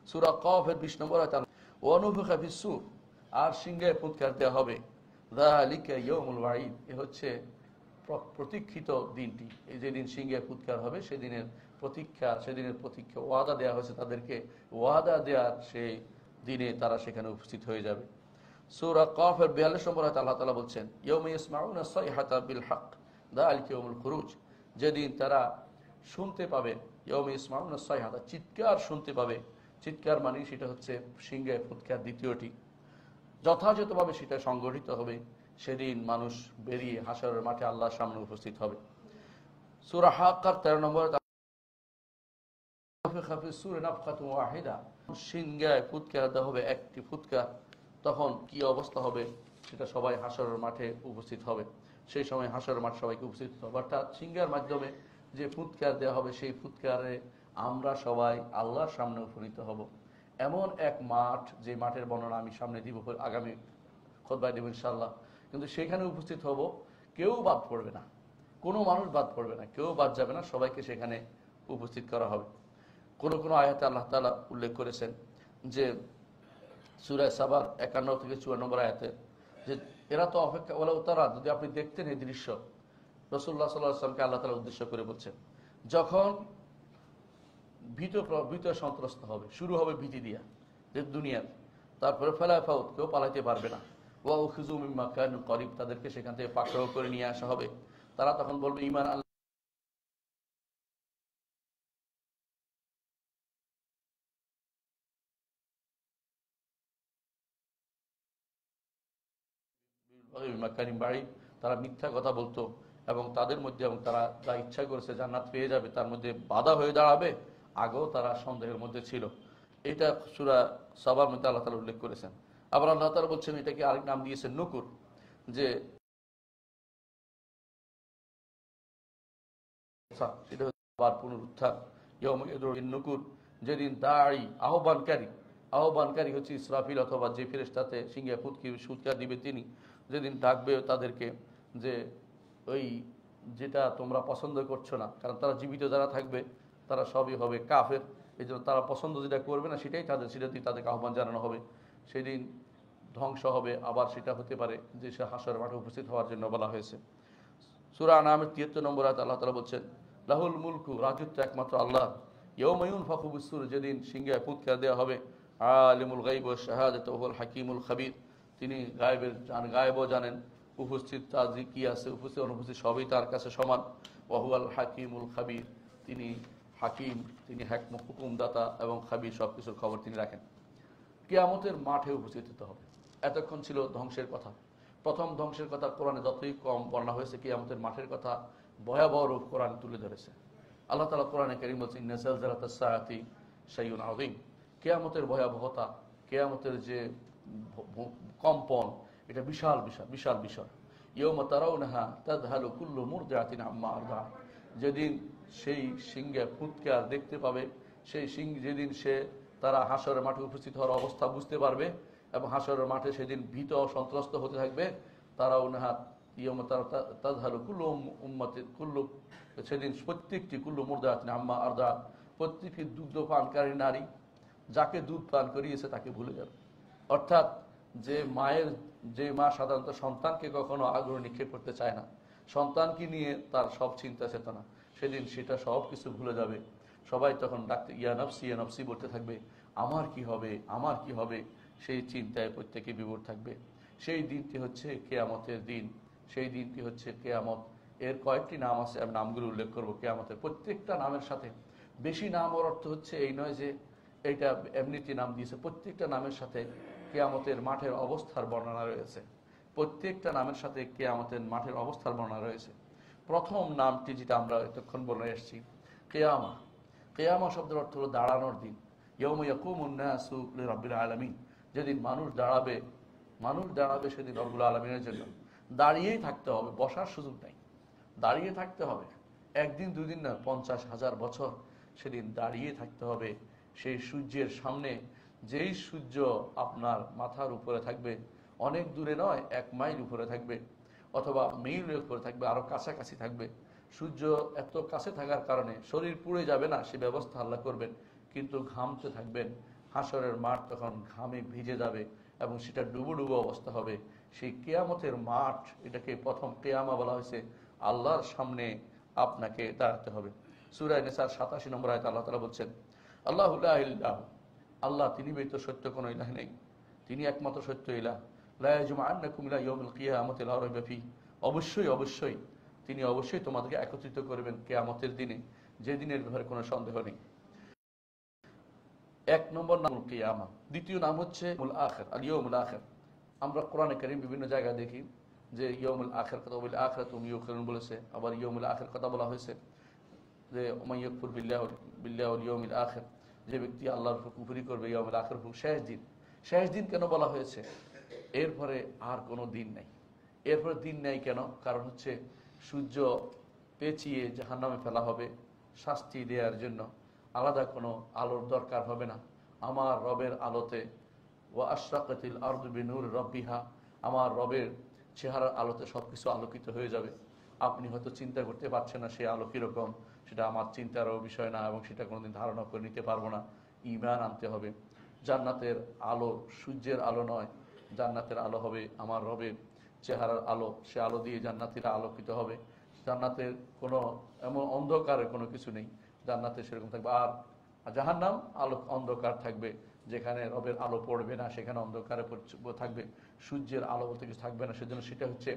সূরা কফের 20 নম্বর আয়াত ওয়া নুফিখা ফিস-সূর, আর সিংহায় ফুৎকার দেওয়া হবে। যালিকা ইয়াউমুল ওয়াঈদ, এ হচ্ছে প্রতীক্ষিত দিনটি, এই যেদিন সিংহায় ফুৎকার হবে সেদিনের প্রতীক্ষা, সেদিনের প্রতীক্ষা ওয়াদা দেওয়া হয়েছে তাদেরকে, ওয়াদা দেওয়ার সেই দিনে তারা সেখানে উপস্থিত হয়ে যাবে। সূরা কফের 42 নম্বর আয়াতে আল্লাহ তাআলা বলছেন ইয়াউমা ইয়াসমাউনা সাইহাতা বিল হক যালিকা ইয়াউমুল খুরুজ, যেদিন তারা শুনতে পাবে, ইয়াউমা ইয়াসমাউনা সাইহাতা, চিৎকার শুনতে পাবে। চিৎকার মানে সেটা হচ্ছে সিংহায় ফুৎকার দ্বিতীয়টি, যথাযথভাবে সেটা সংগঠিত হবে। সেদিন মানুষ বেরিয়ে হাসরের মাঠে আল্লাহর সামনে উপস্থিত হবে। সূরা হাক্কার 13 নম্বর সিংহায় ফুৎকার দেওয়া হবে, একটি ফুৎকার, তখন কি অবস্থা হবে সেটা সবাই হাসরের মাঠে উপস্থিত হবে। সেই সময় হাসরের মাঠ সবাইকে উপস্থিত হবে, অর্থাৎ সিংহার মাধ্যমে যে ফুৎকার দেওয়া হবে সেই ফুৎকারে আমরা সবাই আল্লাহর সামনে উপনীত হব। এমন এক মাঠ, যে মাঠের বর্ণনা আমি সামনে দিব, আগামী খুতবায় দেব ইনশাআল্লাহ, কিন্তু সেখানে উপস্থিত হব, কেউ বাদ পড়বে না, কোনো মানুষ বাদ পড়বে না, কেউ বাদ যাবে না, সবাইকে সেখানে উপস্থিত করা হবে। কোন কোন আয়াতে আল্লাহ তাআলা উল্লেখ করেছেন যে সূরা সাবার 51 থেকে 54 নম্বর আয়াতে, যে এরা তো অপেক্ষা বলে তারা, যদি আপনি দেখতেন এই দৃশ্য, রাসূলুল্লাহ সাল্লাল্লাহু আলাইহি ওয়াসাল্লামকে আল্লাহ তাআলা উদ্দেশ্য করে বলছেন, যখন ভীত সন্ত্রস্ত হবে, শুরু হবে ভীতি দিয়া যে দুনিয়ার, তারপরে ফালা ফাউত, কেউ পালাইতে পারবে না। ওয়া উখিযু মিন মাকানিন করিব, তাদেরকে সেখান থেকে পাকড়াও করে নিয়ে আসা হবে। তারা তখন বলবে ঈমান আল্লাহ মাকানিন বাঈদ, তারা মিথ্যা কথা বলতো, এবং তাদের মধ্যে, এবং তারা যা ইচ্ছা করেছে জান্নাত পেয়ে যাবে তার মধ্যে বাধা হয়ে দাঁড়াবে, আগেও তারা সন্দেহের মধ্যে ছিল। এটা সূরা সাবার মধ্যে আল্লাহ তাআলা উল্লেখ করেছেন। আবার আল্লাহ তাআলা বলছেন, এটাকে আরেক নাম দিয়েছেন নুকুর, যে সেটা হচ্ছে আবার পুনরুত্থান। ইয়াউমা ইয়াদউন নুকুর, যেদিন দাঈ, আহ্বানকারী হচ্ছে ইসরাফিল অথবা যে ফেরেশতাতে সিংহে ফুৎকার দিবে তিনি, যেদিন ডাকবে তাদেরকে যে ওই যেটা তোমরা পছন্দ করছো না, কারণ তারা জীবিত যারা থাকবে তারা সবই হবে কাফের। এই জন্য তারা পছন্দ যেটা করবে না সেটাই সেটাতেই তাদেরকে আহ্বান জানানো হবে। সেদিন ধ্বংস হবে, আবার সেটা হতে পারে যে সে হাসরের মাঠে উপস্থিত হওয়ার জন্য বলা হয়েছে। সূরা আনআমের ৭৩ নম্বর আয়াতে আল্লাহ তাআলা বলছেন, লাহুল মুলকু, রাজত্ব একমাত্র আল্লাহ, ইয়াউমা ইউনফাখু ফিস-সূর, যেদিন সিংহায় ফুৎকার দেওয়া হবে, আলিমুল গায়ব ওয়াশ শাহাদাতি ওয়া হুয়াল হাকীমুল খাবীর, তিনি গায়েবও জানেন, উপস্থিত তার যে কি আছে, উপস্থিত অনুপস্থিত সবই তার কাছে সমান। ওয়া হুয়াল হাকীমুল খাবীর, তিনি হাকিম, তিনি হুকুমদাতা এবং খাবীর, সব কিছুর খবর তিনি রাখেন। কিয়ামতের মাঠে উপস্থিত হতে হবে। এতক্ষণ ছিল ধ্বংসের কথা। প্রথম ধ্বংসের কথা কোরআনে যতই কম বর্ণনা হয়েছে, কিয়ামতের মাঠের কথা ভয়াবহ রূপ কোরআন তুলে ধরেছে। আল্লাহ তাআলা কোরআনে কারীম বলছেন, ইন্না যালজালাতাস সাআতি শাইউন আযীম, কিয়ামতের ভয়াবহতা, কিয়ামতের যে কম্পন, এটা বিশাল বিশাল বিশাল বিষয়। ইয়াউমা তারাউনাহা তাযহালু কুল্লু মুরদিআতিন আম্মা আরদাআত, যেদিন সেই সিংহে ফুৎকার দেখতে পাবে, সেই সিংহ যেদিন তারা হাসরের মাঠে উপস্থিত হওয়ার অবস্থা বুঝতে পারবে, এবং হাসরের মাঠে সেদিন ভীত সন্ত্রস্ত হতে থাকবে। তারাউনাহা ইয়াউমা তাযহালু কুল্লু উম্মাতিন কুল্লু, সেদিন প্রত্যেকটি কুল্লু মুরদিআতিন আম্মা আরদাআত, প্রত্যেকটি দুগ্ধ পানকারী নারী যাকে দুধ পান করিয়েছে তাকে ভুলে যাবে। অর্থাৎ যে মা সাধারণত সন্তানকে কখনো আগ্রহ নিক্ষেপ করতে চায় না, সন্তানকে নিয়ে তার সব চিন্তা চেতনা, সেদিন সেটা সব কিছু ভুলে যাবে। সবাই তখন ডাকতে ইয়া নফসি বলতে থাকবে, আমার কি হবে, আমার কি হবে, সেই চিন্তায় প্রত্যেকে বিভোর থাকবে। সেই দিনটি হচ্ছে কিয়ামতের দিন, সেই দিনটি হচ্ছে কিয়ামত। এর কয়েকটি নাম আছে, আমি নামগুলো উল্লেখ করবো। কিয়ামতের প্রত্যেকটা নামের সাথে, বেশি নাম ওর অর্থ হচ্ছে এই নয় যে এইটা এমনিতে নাম দিয়েছে, প্রত্যেকটা নামের সাথে কিয়ামতের মাঠের অবস্থার বর্ণনা রয়েছে। প্রত্যেকটা নামের সাথে কিয়ামতের মাঠের অবস্থার বর্ণনা রয়েছে। প্রথম নামটি যেটা আমরা এতক্ষণ বলে এসেছি, কিয়ামা। কিয়ামা শব্দের অর্থ হলো দাঁড়ানোর দিন। ইয়াউমা ইয়াকুমুন নাসু লিরাব্বিল আলামিন, যেদিন মানুষ দাঁড়াবে সেদিন রব্বুল আলামিনের জন্য। দাঁড়িয়েই থাকতে হবে, বসার সুযোগ নাই, দাঁড়িয়ে থাকতে হবে। একদিন দুদিন না, 50,000 বছর সেদিন দাঁড়িয়ে থাকতে হবে। সেই সূর্যের সামনে, যেই সূর্য আপনার মাথার উপরে থাকবে, অনেক দূরে নয়, 1 মাইল উপরে থাকবে, অথবা মিলের উপরে থাকবে, আরো কাছাকাছি থাকবে। সূর্য এত কাছে থাকার কারণে শরীর পুড়ে যাবে না, সে ব্যবস্থা আল্লাহ করবেন, কিন্তু ঘামতে থাকবেন। হাসরের মাঠ তখন ঘামে ভিজে যাবে এবং সেটা ডুবো ডুবো অবস্থা হবে। সেই কিয়ামতের মাঠ, এটাকে প্রথম কিয়ামা বলা হয়েছে। আল্লাহর সামনে আপনাকে দাঁড়াতে হবে। সূরা নিসার 87 নম্বর আয়াতে আল্লাহ তাআলা বলছেন, আল্লাহু লা ইলাহা, আল্লাহ তিনি ব্যতীত সত্য কোনো ইলাহ নেই, তিনি একমাত্র সত্য ইলাহ। লা ইয়াজমাআন্নাকুম ইলা ইয়াউমিল কিয়ামাতি লা রাইবা ফীহি, অবশ্যই তিনি অবশ্যই তোমাদেরকে একত্রিত করবেন কিয়ামতের দিনে, যে দিনের ব্যাপারে কোনো সন্দেহ নেই। 1 নম্বর নাম কিয়ামা। দ্বিতীয় নাম হচ্ছে ইয়াউমুল আখির, আল ইয়াউমুল আখির। আমরা কোরআনে কারীম বিভিন্ন জায়গায় দেখি যে ইয়াউমুল আখির কথা বলে, আখিরাতুম ইউকিরুন বলেছে, আবার ইয়াউমুল আখির কথা বলা হয়েছে যে ওমান ইয়াকফুর বিল্লাহি ওয়াল ইয়াউমিল আখির, যে ব্যক্তি আল্লাহর উপর কুফরি করবে, ইয়াউমুল আখির শেষ দিন কেন বলা হয়েছে? এরপরে আর কোনো দিন নাই। এরপরে দিন নাই কেন? কারণ হচ্ছে সূর্য পেঁচিয়ে জাহান্নামে ফেলা হবে শাস্তি দেওয়ার জন্য, আলাদা কোনো আলোর দরকার হবে না। আমার রবের আলোতে, ওয়া আশরাকাতিল আরদু বিনূরি রাব্বিহা, আমার রবের চেহারার আলোতে সবকিছু আলোকিত হয়ে যাবে। আপনি হয়তো চিন্তা করতে পারছেন না সেই আলো কীরকম, সেটা আমার চিন্তারও বিষয় না, এবং সেটা কোনোদিন ধারণা করে নিতে পারবো না। ঈমান আনতে হবে। জান্নাতের আলো সূর্যের আলো নয়, জান্নাতের আলো হবে আমার রবের চেহারার আলো, সে আলো দিয়ে জান্নাতীরা আলোকিত হবে। জান্নাতের কোনো এমন অন্ধকারের কোনো কিছু নেই, জান্নাতে সেরকম থাকবে। আর জাহান্নাম আলো অন্ধকার থাকবে, যেখানে রবের আলো পড়বে না, সেখানে অন্ধকারে থাকবে, সূর্যের আলো বলতে কিছু থাকবে না। সেজন্য সেটা হচ্ছে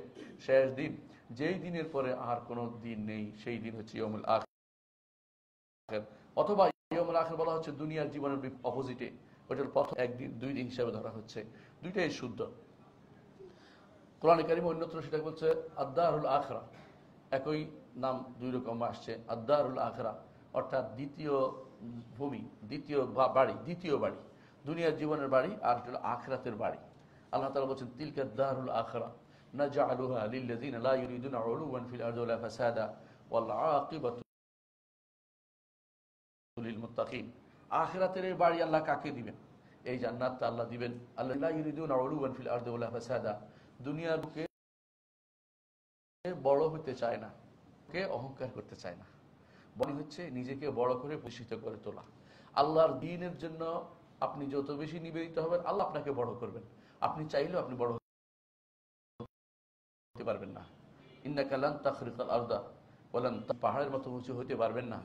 শেষ দিন, যেই দিনের পরে আর কোনো দিন নেই, সেই দিন হচ্ছে ইয়াউমুল আখির। অথবা ইয়াউমুল আখির বলা হচ্ছে দুনিয়ার জীবনের অপোজিটে, ওইটার প্রথম একদিন 2 দিন হিসাবে ধরা হচ্ছে, দুইটাই শুদ্ধ। কোরআনে কারীম অন্যত্র সেটা বলছে আদ-দারুল আখিরা, একই নাম 2 রকম আসছে। আদ-দারুল আখিরা অর্থাৎ দ্বিতীয় ভূমি, দ্বিতীয় বাড়ি, দুনিয়ার জীবনের বাড়ি, আর হলো আখিরাতের বাড়ি। আল্লাহ তাআলা বলেন তিলকা দারুল আখিরা নাজআলুহা লিল্লাযিনা লা ইউরিদুনা উলুওয়ান ফিল আরদি ওয়ালা ফাসাদা ওয়াল আকিবাতু লিল মুত্তাকিন। আখিরাতের বাড়ি আল্লাহ কাকে দিবেন? এই জান্নাতটা আল্লাহ দিবেন আল্লাহ লা ইউরিদুনা উলুওয়ান ফিল আরদি ওয়ালা ফাসাদা, দুনিয়ার বুকে বড় হতে চায় না, কে অহংকার করতে চায় না, বরং হচ্ছে নিজেকে বড় করে প্রতিষ্ঠিত করে তোলা। আল্লাহর দ্বীনের জন্য আপনি যত বেশি নিবেদিত হবেন, আল্লাহ আপনাকে বড় করবেন। আপনি চাইলেও আপনি বড় হতে পারবেন না। ইন্নাকা লান তাখরিকাল আরদা ওয়া লান, পাহাড়ের মতো উঁচু হতে পারবেন না,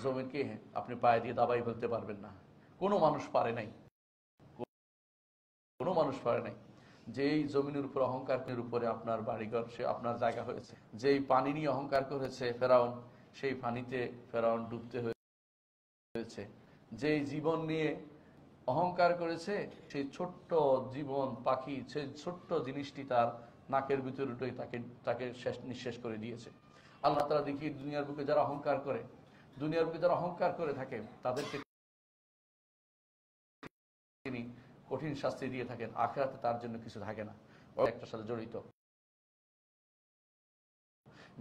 জমিনকে আপনি পায়ে দিয়ে দাবাই ফেলতে পারবেন না। কোনো মানুষ পারে নাই, কোনো মানুষ পারে নাই। যেই জমিনের উপর অহংকারের উপরে আপনার বাড়িঘর, সে আপনার জায়গা হয়েছে। যেই পানি নিয়ে অহংকার করেছে ফেরাউন, সেই পানিতে ফেরাউন ডুবতে হয়েছে। যেই জীবন নিয়ে অহংকার করেছে, সেই ছোট্ট জীবন পাখি, সেই ছোট্ট জিনিসটি তার নাকের ভিতরে উঠে তাকে শেষ নিঃশেষ করে দিয়েছে। আল্লাহ তাআলা দেখি দুনিয়ার বুকে যারা অহংকার করে, দুনিয়ার বুকে যারা অহংকার করে থাকে, তাদেরকে তিনি কঠিন শাস্তি দিয়ে থাকেন। আখিরাতে তার জন্য কিছু থাকে না, একটার সাথে জড়িত।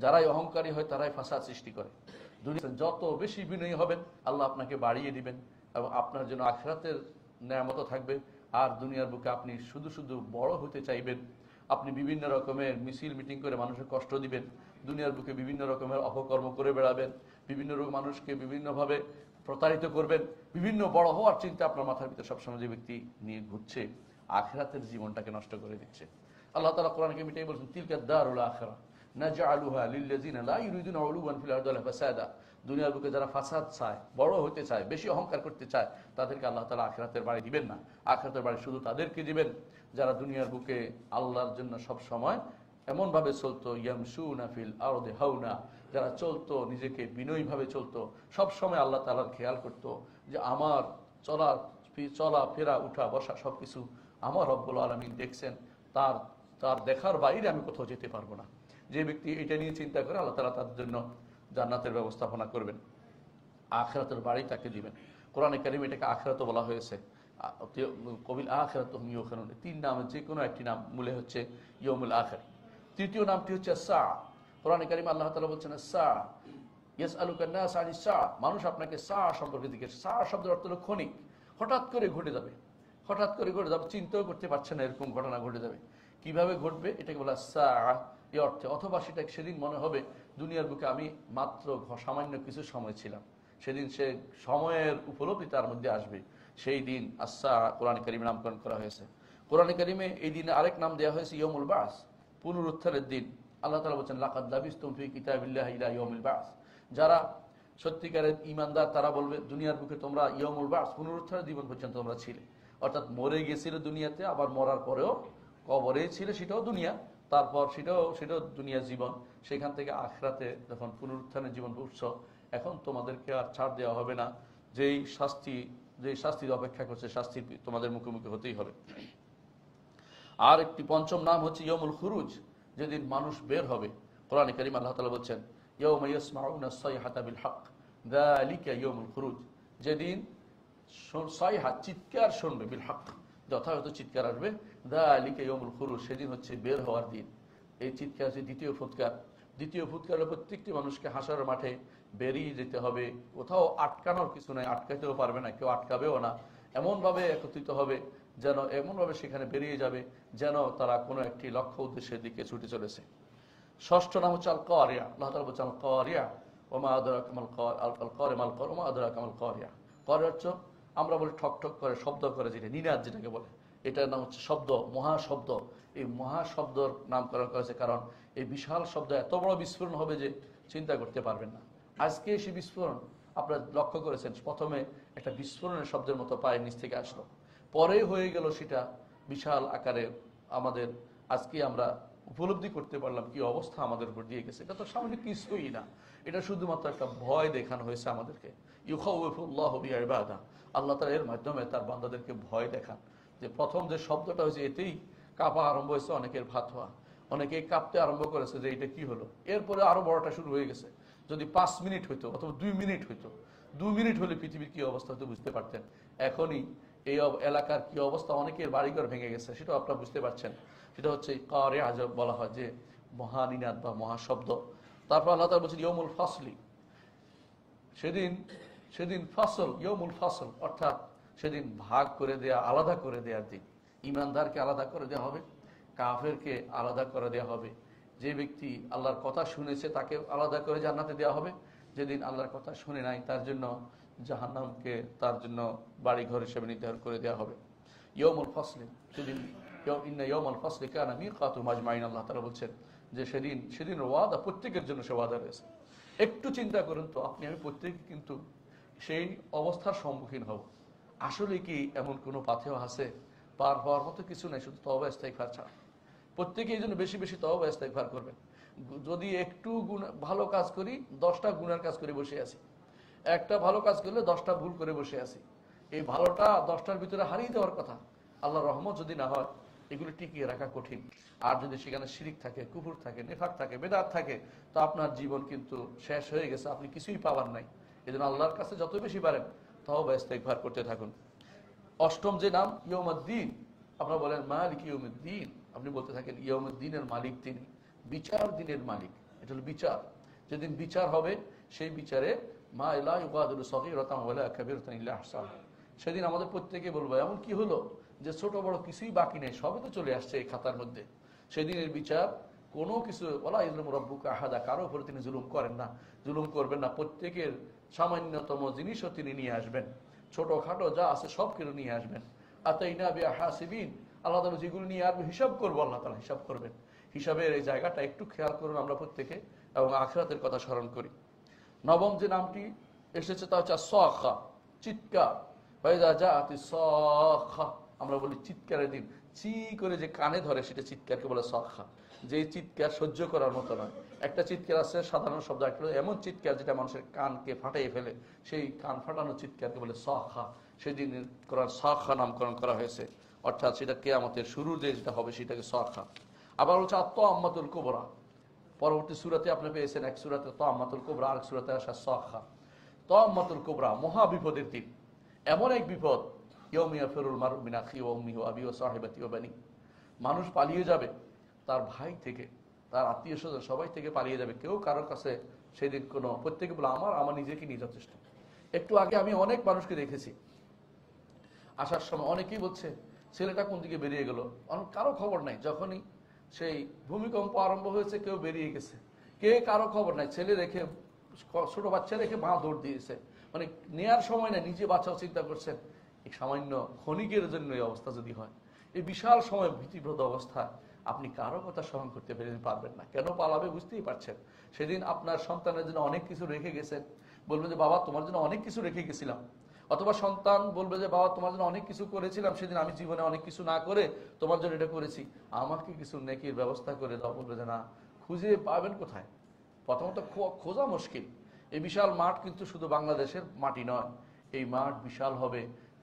যারাই অহংকারী হয় তারাই ফাসাদ সৃষ্টি করে। দুনিয়াতে যত বেশি বিনয়ী হবেন, আল্লাহ আপনাকে বাড়িয়ে দিবেন এবং আপনার জন্য আখিরাতের নেয়ামত থাকবে। আর দুনিয়ার বুকে আপনি শুধু শুধু বড় হতে চাইবেন, আপনি বিভিন্ন রকমের মিছিল মিটিং করে মানুষের কষ্ট দিবেন, দুনিয়ার বুকে বিভিন্ন রকমের অপকর্ম করে বেড়াবেন, বিভিন্ন মানুষকে বিভিন্নভাবে প্রতারিত করবেন, বিভিন্ন বড় হওয়ার চিন্তা আপনার মাথার ভিতরে সবসময় যে ব্যক্তি নিয়ে ঘুরছে, আখিরাতের জীবনটাকে নষ্ট করে দিচ্ছে। আল্লাহ তাআলা কোরআনে কারীমে বলেছেন, তিলকা দারুল আখিরা নাজআলুহা লিল্লাযিনা লা ইউরিদুনা উলুওয়ান ফিল আরদি ওয়ালা ফাসাদা। দুনিয়ার বুকে যারা ফাসাদ চায়, বড় হতে চায়, বেশি অহংকার করতে চায়, তাদেরকে আল্লাহ তাআলা আখিরাতের বাড়ি দিবেন না। আখিরাতের বাড়ি শুধু তাদেরকে দিবেন যারা দুনিয়ার বুকে আল্লাহর জন্য সব সময় এমনভাবে চলতো, ইয়ামশুনা ফিল আরদি হাওনা, যারা চলতো নিজেকে বিনয়ীভাবে চলতো, সব সময় আল্লাহ তাআলার খেয়াল করতো যে আমার চলা ফেরা উঠা বসা সবকিছু আমার রব্বুল আলামিন দেখছেন, তার দেখার বাইরে আমি কোথাও যেতে পারবো না। যে ব্যক্তি এটা নিয়ে চিন্তা করে, আল্লাহ তাআলা তার জন্য জান্নাতের ব্যবস্থাপনা করবেন, আখিরাতের বাড়ি তাকে দিবেন। কোরআনে কারীমে এটাকে আখিরাত বলা হয়েছে। কবিল আখিরাতুহুম ইউকিনুন, তিন নামের যে কোনো একটি নাম মূলে হচ্ছে ইয়াউমুল আখির। তৃতীয় নামটি হচ্ছে সা। কোরআনে কারীমে আল্লাহ তাআলা বলছেন সা ইয়াসআলুকান নাস আনিস সা, মানুষ আপনাকে সা সম্পর্কে জিজ্ঞেস। সা শব্দের অর্থ হলো ক্ষণিক, হঠাৎ করে ঘটে যাবে, হঠাৎ করে ঘটে যাবে, চিন্তাও করতে পারছে না এরকম ঘটনা ঘটে যাবে। কিভাবে ঘটবে এটাকে বলা সা এই অর্থে। অথবা সেটা সেদিন মনে হবে দুনিয়ার বুকে আমি মাত্র সামান্য কিছু সময় ছিলাম, সেদিন সে সময়ের উপলব্ধি তার মধ্যে আসবে, সেই দিন আসা কোরআনে কারীমে নামকরণ করা হয়েছে। কোরআনে কারীমে এই দিনে আরেক নাম দেওয়া হয়েছে ইয়াউমুল বাস, পুনরুত্থানের দিন। আল্লাহ তাআলা বলেছেন, লাকাদ লাবিসতুম ফি কিতাবিল্লাহি ইলা ইয়াউমিল বাস। যারা সত্যিকারের ঈমানদার তারা বলবে, দুনিয়ার বুকে তোমরা ইয়াউমুল বাস, পুনরুত্থানের দিবস পর্যন্ত তোমরা ছিলে। অর্থাৎ মরে গেছিলে দুনিয়াতে, আবার মরার পরেও কবরে ছিলে, সেটাও দুনিয়া, তারপর সেটাও দুনিয়া জীবন। সেখান থেকে আখিরাতে যখন পুনরুত্থানের জীবন উঠছ, এখন তোমাদেরকে আর ছাড় দেওয়া হবে না। যেই শাস্তির অপেক্ষা করছে, শাস্তি তোমাদের মুখোমুখি হতেই হবে। আর একটি পঞ্চম নাম হচ্ছে ইয়াউমুল খুরুজ, যেদিন মানুষ বের হবে। কোরআনে কারীম আল্লাহ তাআলা বলছেন, ইয়াউমা ইয়াসমাউনা সাইহাতা বিল হক যালিকা ইয়াউমুল খুরুজ, যেদিন সাইহা চিৎকার শুনবে, বিল হক যথাযথ চিৎকার আসবে, যালিকা ইয়াউমুল খুরুজ সেদিন হচ্ছে বের হওয়ার দিন। এই চিৎকার হচ্ছে দ্বিতীয় ফুৎকার। দ্বিতীয় ফুৎকারে প্রত্যেকটি মানুষকে হাসরের মাঠে বেরিয়ে যেতে হবে। কোথাও আটকানোর কিছু নাই, আটকাতেও পারবে না, কেউ আটকাবেও না। এমনভাবে একত্রিত হবে যেন, এমনভাবে সেখানে বেরিয়ে যাবে যেন তারা কোনো একটি লক্ষ্য উদ্দেশ্যের দিকে ছুটে চলেছে। ষষ্ঠ নাম হচ্ছে আল কারিয়া। আল্লাহ তাআলা বলেছেন, আল কারিয়া ওমা আদরাকা মাল কারিয়া, ওমা আদরাকা মাল কারিয়া। কারিয়া হচ্ছে আমরা বলি ঠক ঠক করে শব্দ করে, যেটা নিনাদ যেটাকে বলে, এটার নাম হচ্ছে শব্দ, মহাশব্দ। এই মহাশব্দর নামকরণ করেছে কারণ এই বিশাল শব্দ এত বড় বিস্ফোরণ হবে যে চিন্তা করতে পারবেন না। আজকে সেই বিস্ফোরণ আপনারা লক্ষ্য করেছেন, প্রথমে একটা বিস্ফোরণের শব্দের মতো পায়ের নিচ থেকে আসলো, পরে হয়ে গেল সেটা বিশাল আকারে। আমাদের আজকে আমরা উপলব্ধি করতে পারলাম কি অবস্থা আমাদের উপর দিয়ে গেছে। এটা তো সামান্য কিছুই না, এটা শুধুমাত্র একটা ভয় দেখানো হয়েছে আমাদেরকে। ইউখাউফুল্লাহু বিইবাদা, আল্লাহ তাআলা এর মাধ্যমে তার বান্দাদেরকে ভয় দেখান। যে প্রথম যে শব্দটা হয়েছে, এতেই কাঁপা আরম্ভ হয়েছে অনেকের, ভাত হওয়া, অনেকেই কাঁপতে আরম্ভ করেছে যে এটা কি হলো। এরপরে আরো বড়টা শুরু হয়ে গেছে। যদি 5 মিনিট হইতো অথবা 2 মিনিট হইতো, 2 মিনিট হলে পৃথিবীর কি অবস্থা হতো বুঝতে পারতেন। এখনই এই এলাকার কি অবস্থা, অনেকের বাড়িঘর ভেঙে গেছে, সেটাও আপনারা বুঝতে পারছেন। সেটা হচ্ছে কারিয়া আজব বলা হয়, যে মহানিনাদ বা মহাশব্দ। তারপর আল্লাহ তাআলা বলছেন ইয়াউমুল ফাসলি, সেদিন ফাসল, ইয়াউমুল ফাসল অর্থাৎ সেদিন ভাগ করে দেয়া, আলাদা করে দেওয়ার দিন। ঈমানদারকে আলাদা করে দেওয়া হবে, কাফেরকে আলাদা করে দেওয়া হবে। যে ব্যক্তি আল্লাহর কথা শুনেছে তাকে আলাদা করে জান্নাতে দেওয়া হবে, যেদিন আল্লাহর কথা শুনে নাই তার জন্য জাহান্নামকে তার জন্য বাড়ি ঘর হিসেবে নির্ধারণ করে দেওয়া হবে। ইয়মুল ফসলি, সেদিন ইন্না ইয়মুল ফসলি কানা মিকাতুহুম আজমাইন, আল্লাহ তাআলা বলছেন যে সেদিন ওয়াদা প্রত্যেকের জন্য সে ওয়াদা রয়েছে। একটু চিন্তা করুন তো, আপনি আমি প্রত্যেকে কিন্তু সেই অবস্থার সম্মুখীন হব। আসলে কি এমন কোনো পাথেয় আছে? পার হওয়ার মতো কিছু নাই, শুধু তওবা ইস্তেগফার ছাড়া। প্রত্যেকে এই জন্য বেশি বেশি তওবা ইস্তেগফার করবেন। যদি একটু ভালো কাজ করি 10টা গুনার কাজ করে বসে আছি, একটা ভালো কাজ করলে 10টা ভুল করে বসে আছি। এই ভালোটা 10টার ভিতরে হারিয়ে দেওয়ার কথা। আল্লাহর রহমত যদি না হয় এগুলো টিকিয়ে রাখা কঠিন। আর যদি সেখানে শিরিক থাকে, কুফর থাকে, নেফাক থাকে, বেদাত থাকে, তো আপনার জীবন কিন্তু শেষ হয়ে গেছে, আপনি কিছুই পাওয়ার নাই। এজন্য আল্লাহর কাছে যত বেশি পারেন তওবা ইস্তেগফার করতে থাকুন। অষ্টম যে নাম ইয়ৌমুদ্দিন, আপনারা বলেন মালিক ইয়ৌমুদ্দিন, আপনি বলতে থাকেন ইয়ৌমুদ্দিনের মালিক তিনি, বিচার দিনের মালিক। এটা হলো বিচার, যেদিন বিচার হবে সেই বিচারে মা লা ইউগাদিরু সগীরাতান ওয়ালা কাবীরাতান ইল্লা আহসাহা। সেদিন আমাদের প্রত্যেকে বলবো এমন কি হলো যে ছোট বড় কিছুই বাকি নেই, সবই তো চলে আসছে এই খাতার মধ্যে। সেদিনের বিচার কোনো কিছু ওয়ালা ইযলিমু রাব্বুকা আহাদা, কারো উপরে তিনি জুলুম করেন না, জুলুম করবেন না। প্রত্যেকের সামান্যতম জিনিসও তিনি নিয়ে আসবেন, ছোটখাটো যা আছে সব কিছু নিয়ে আসবেন। আতাইনা বিহাসিবিন, আল্লাহ তাআলা যেগুলো নিয়ে আসবে হিসাব করবো, আল্লাহ তাআলা হিসাব করবেন। হিসাবের এই জায়গাটা একটু খেয়াল করুন আমরা প্রত্যেকে, এবং আখিরাতের কথা স্মরণ করি। নবম যে নামটি এসেছে তা হচ্ছে সাখা, চিৎকার। ফাইজা জাআতিস সাখা, আমরা বলি চিৎকারের দিন, চি করে যে কানে ধরে সেটা চিৎকারকে বলে সাখা। যে চিৎকার সহ্য করার মতো নয়। একটা চিৎকার আছে সাধারণ শব্দ, একটা এমন চিৎকার যেটা মানুষের কানকে ফাটিয়ে ফেলে, সেই কান ফাটানো চিৎকারকে বলে সাখা। সেদিন কোরআন সাখা নামকরণ করা হয়েছে, অর্থাৎ সেটা কিয়ামতের শুরু যেটা হবে সেটাকে সাখা। আবার হচ্ছে আত-তাম্মাতুল কুবরা, পরবর্তী সূরাতে আপনি পেয়েছেন এক সূরাতে তাম্মাতুল কুবরা, আরেক সূরাতে আসা সাখা। তাম্মাতুল কুবরা, মহা বিপদের দিন, এমন এক বিপদ, ইয়াউমা ইয়াফিরুল মারউ মিন আখিহি ওয়া উম্মিহি ওয়া আবিহি ওয়া সাহিবাতিহি ওয়া বানিহি, মানুষ পালিয়ে যাবে তার ভাই থেকে, তার আত্মীয় স্বজন সবাই থেকে পালিয়ে যাবে। কেউ কারোর কাছে সেদিন কোনো, প্রত্যেকে বলে আমার নিজেকে নিয়ে যথেষ্ট। একটু আগে আমি অনেক মানুষকে দেখেছি আসার সময়, অনেকেই বলছে ছেলেটা কোন দিকে বেরিয়ে গেল, কারো খবর নাই। যখনই সেই ভূমিকম্প আরম্ভ হয়েছে কেউ বেরিয়ে গেছে, কে কারো খবর নাই। ছেলে রেখে, ছোট বাচ্চা রেখে মা দৌড় দিয়েছে, মানে নেয়ার সময় না, নিজে বাঁচাও চিন্তা করছেন। এই সামান্য ক্ষণিকের জন্য এই অবস্থা যদি হয়, এই বিশাল সময় ভীতিপ্রদ অবস্থা, আপনি কারো কথা স্মরণ করতে পারবেন না। কেন পালাবে বুঝতেই পারছেন। সেদিন আপনার সন্তানের জন্য অনেক কিছু রেখে গেছেন, বলবে যে বাবা তোমার জন্য অনেক কিছু রেখে গেছিলাম। অথবা সন্তান বলবে যে বাবা তোমার জন্য অনেক কিছু করেছিলাম, সেদিন আমি জীবনে অনেক কিছু না করে তোমার জন্য এটা করেছি, আমাকে কিছু নেকির ব্যবস্থা করে দাও। বলবে যে না, খুঁজে পাবেন কোথায়? প্রথমত খোঁজা মুশকিল। এই বিশাল মাঠ কিন্তু শুধু বাংলাদেশের মাটি নয়, এই মাঠ বিশাল হবে।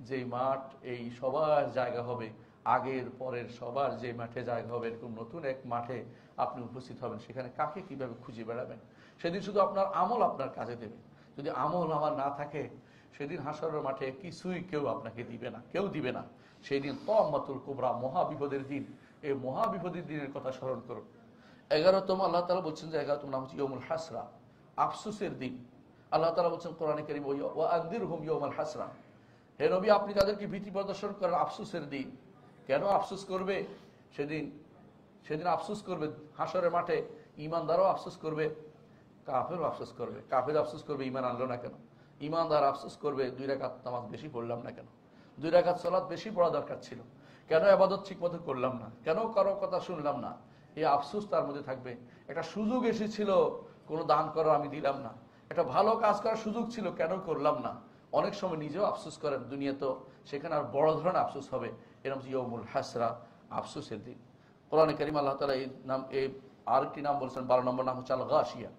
যে মাঠ এই সবার জায়গা হবে, আগের পরের সবার যে মাঠে জায়গা হবে, এরকম নতুন এক মাঠে আপনি উপস্থিত হবেন। সেখানে কাকে কিভাবে খুঁজে বেড়াবেন? সেদিন শুধু আপনার আমল আপনার কাজে দেবে। যদি আমল আমার না থাকে, সেদিন হাসরের মাঠে কিছুই কেউ আপনাকে দিবে না, কেউ দিবে না। সেই দিন তাম্মাতুল কুবরা, মহাবিপদের দিন। এই মহাবিপদের দিনের কথা স্মরণ করুন। 11তম আল্লাহ তাআলা বলছেন যে 11তম নাম হচ্ছে ইয়াউমুল হাসরা, আফসোসের দিন। আল্লাহ তাআলা বলছেন কোরআনে কারীম, ওয়া আনদিরহুম ইয়াউমাল হাসরা, হে নবী আপনি তাদেরকে ভীতি প্রদর্শন করেন আফসোসের দিন। কেন আফসোস করবে? সেদিন আফসোস করবে হাসরের মাঠে। ঈমানদারও আফসোস করবে, কাফেরও আফসোস করবে। কাফের আফসোস করবে ঈমান আনলো না কেন, ঈমানদার আফসোস করবে 2 রাকাত নামাজ বেশি পড়লাম না কেন, 2 রাকাত সালাত বেশি পড়া দরকার ছিল, কেন ইবাদত ঠিকমতো করলাম না, কেন কারো কথা শুনলাম না। এই আফসোস তার মধ্যে থাকবে। একটা সুযোগ এসেছিল কোনো দান করার, আমি দিলাম না। একটা ভালো কাজ করার সুযোগ ছিল, কেন করলাম না। অনেক সময় নিজেও আফসোস করেন, দুনিয়া তো সেখানে আর বড় ধরনের আফসোস হবে। এরকম ইয়াউমুল হাসরা, আফসোসের দিন। কোরআনে কারীম আল্লাহ তাআলা এই নাম, এই আরেকটি নাম বলছেন 12 নম্বর নাম হচ্ছে আল গাশিয়া।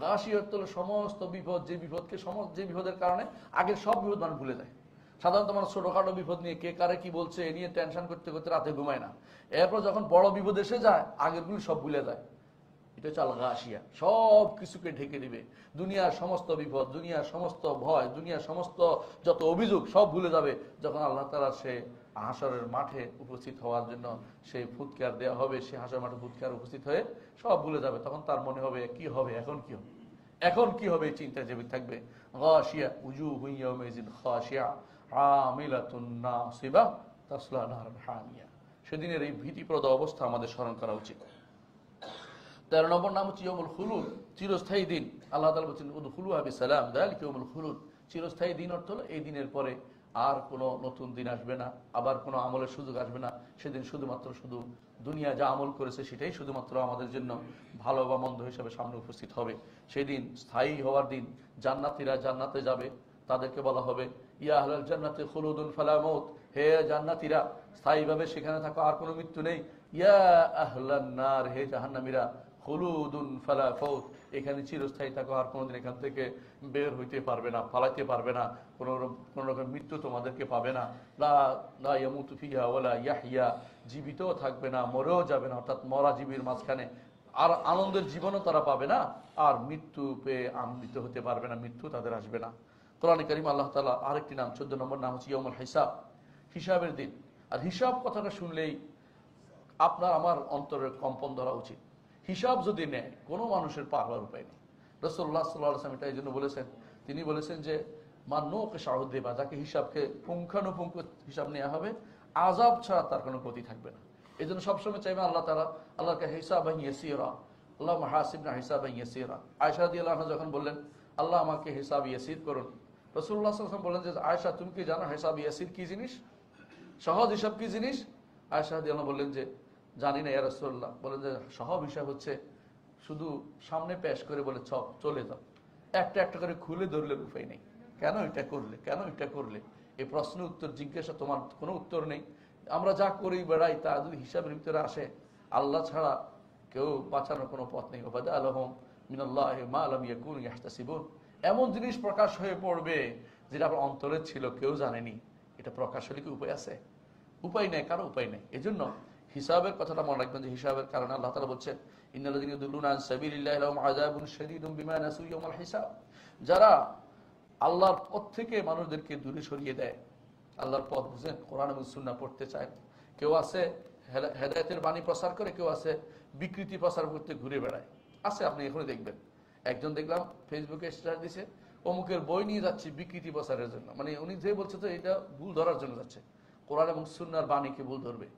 গাশিয়া হলো সমস্ত বিপদ, যে বিপদের কারণে আগের সব বিপদ মানুষ ভুলে যায়। সাধারণত মানুষ ছোটখাটো বিপদ নিয়ে কে কারে কি বলছে এ নিয়ে টেনশন করতে করতে রাতে ঘুমায় না। এরপর যখন বড় বিপদ এসে যায় আগেরগুলি সব ভুলে যায়। এটা হচ্ছে আল গাশিয়া, সব কিছুকে ঢেকে দিবে। দুনিয়ার সমস্ত বিপদ, দুনিয়ার সমস্ত ভয়, দুনিয়ার সমস্ত যত অভিযোগ সব ভুলে যাবে যখন আল্লাহ তাআলা সে হাসরের মাঠে উপস্থিত হওয়ার জন্য সেই ফুৎকার দেওয়া হবে। সে হাসরের মাঠে ফুৎকার উপস্থিত হয়ে সব ভুলে যাবে। তখন তার মনে হবে কি হবে, এখন কি হবে, চিন্তা জেবে থাকবে। গাশিয়া উজুহুন ইয়াওমাইযিন খাশিয়া আমিলাতুন নাসিবা তাসলা নারান হামিয়া। সেদিনের এই ভীতিপ্রদ অবস্থা আমাদের স্মরণ করা উচিত। 13 নম্বর নাম হচ্ছে ইয়াউমুল খুলুদ, চিরস্থায়ী দিন। আল্লাহ তাআলা বলেছেন উদখুলুহা বিসালাম যালিকা ইয়াউমুল খুলুদ। চিরস্থায়ী দিন অর্থ হলো এই দিনের পরে আর কোনো নতুন দিন আসবে না, আবার কোনো আমলের সুযোগ আসবে না। সেদিন শুধুমাত্র শুধু দুনিয়া যা আমল করেছে সেটাই শুধুমাত্র আমাদের জন্য ভালো বা মন্দ হিসেবে সামনে উপস্থিত হবে। সেদিন স্থায়ী হওয়ার দিন। জান্নাতীরা জান্নাতে যাবে, তাদেরকে বলা হবে ইয়া আহলাল জান্নাতি খুলুদুন ফালা মাউত, হে জান্নাতীরা স্থায়ীভাবে সেখানে থাকো, আর কোনো মৃত্যু নেই। ইয়া আহলান নার, হে জাহান্নামীরা খুলুদুন ফালা ফাউত, এখানে চিরস্থায়ী থাকো, আর কোনোদিন এখান থেকে বের হইতে পারবে না, পালাইতে পারবে না, কোনো রকম মৃত্যু তোমাদেরকে পাবে না। লা লা ইয়ামুতু ফিহা ওয়ালা ইয়াহইয়া, জীবিতও থাকবে না, মরেও যাবে না, অর্থাৎ মরা জীবীর মাঝখানে আর আনন্দের জীবনও তারা পাবে না, আর মৃত্যু পেয়ে আনন্দিত হতে পারবে না, মৃত্যু তাদের আসবে না। কোরআনে কারীম আল্লাহ তাআলা আরেকটি নাম, 14 নম্বর নাম হচ্ছে ইয়াউমুল হিসাব, হিসাবের দিন। আর হিসাব কথাটা শুনলেই আপনার আমার অন্তরের কম্পন ধরা উচিত। হিসাব যদি নেয় কোনো মানুষের পারবার উপায় নেই। রাসূলুল্লাহ সাল্লাল্লাহু আলাইহি ওয়াসাল্লাম এটা এই জন্য বলেছেন, তিনি বলেছেন যে মান্নুকে শাহুদ্দেবা, যাকে হিসাবকে পুঙ্খানুপুঙ্খ হিসাব নেওয়া হবে, আযাব ছাড়া তার কোনো গতি থাকবে না। এই জন্য সবসময় চাইবে আল্লাহ তাআলা, আল্লাহকে হিসাবান ইয়াসীরা, আল্লাহুম্মা হাসিবনা হিসাবান ইয়াসীরা। আয়েশা রাদিয়াল্লাহু আনহা যখন বললেন আল্লাহ আমাকে হিসাব ইয়াসীর করুন, রাসূলুল্লাহ সাল্লাল্লাহু আলাইহি ওয়াসাল্লাম বললেন যে আয়েশা তুমি কি জানো হিসাব ইয়াসীর কি জিনিস, সহজ হিসাব কি জিনিস? আয়েশা রাদিয়াল্লাহু আনহা বললেন যে জানি না ইয়া রাসূলুল্লাহ। বলেন যে সহজ হিসাব হচ্ছে শুধু সামনে পেশ করে বলে চলে যাও, একটা একটা করে খুলে ধরলে উপায় নেই, কেন এটা করলে, কেন এটা করলে, এই প্রশ্নের উত্তর জিজ্ঞাসা তোমার কোনো উত্তর নেই। আমরা যা করি বেড়াই তা যদি হিসাবের ভিতরে আসে, আল্লাহ ছাড়া কেউ বাঁচানোর কোনো পথ নেই। ওয়াবাদা আলাহুম মিনাল্লাহি মা লাম ইয়াকুনু ইয়াহতাসিবুন, এমন জিনিস প্রকাশ হয়ে পড়বে যেটা আপনার অন্তরে ছিল কেউ জানেনি, এটা প্রকাশ হলে কি উপায় আছে? উপায় নেই, কারো উপায় নেই। এই জন্য হিসাবের কথাটা মনে রাখবেন যে হিসাবের কারণে আল্লাহ তাআলা বলছেন ইন্নাল্লাযীনা ইয়াদুল্লুনা আন সাবিলিল্লাহি লাহুম আযাবুন শাদীদুম বিমা নাসু ইয়াউমাল হিসাব, যারা আল্লাহর পথ থেকে মানুষদেরকে দূরে সরিয়ে দেয়। আল্লাহর পথ বুঝেন, কোরআন এবং সুন্নাহ পড়তে চায়, কেউ আছে হেদায়েতের বাণী প্রচার করে, কেউ আছে বিকৃতি প্রচার করতে ঘুরে বেড়ায়, আছে। আপনি এখনই দেখবেন, একজন দেখলাম ফেসবুকে স্ট্যাটাস দিছে অমুকের বই নিয়ে যাচ্ছে বিকৃতি প্রচারের জন্য, মানে উনি যে বলছে তো এটা ভুল ধরার জন্য যাচ্ছে, কোরআন এবং সুন্নাহর বাণীকে ভুল ধরবে,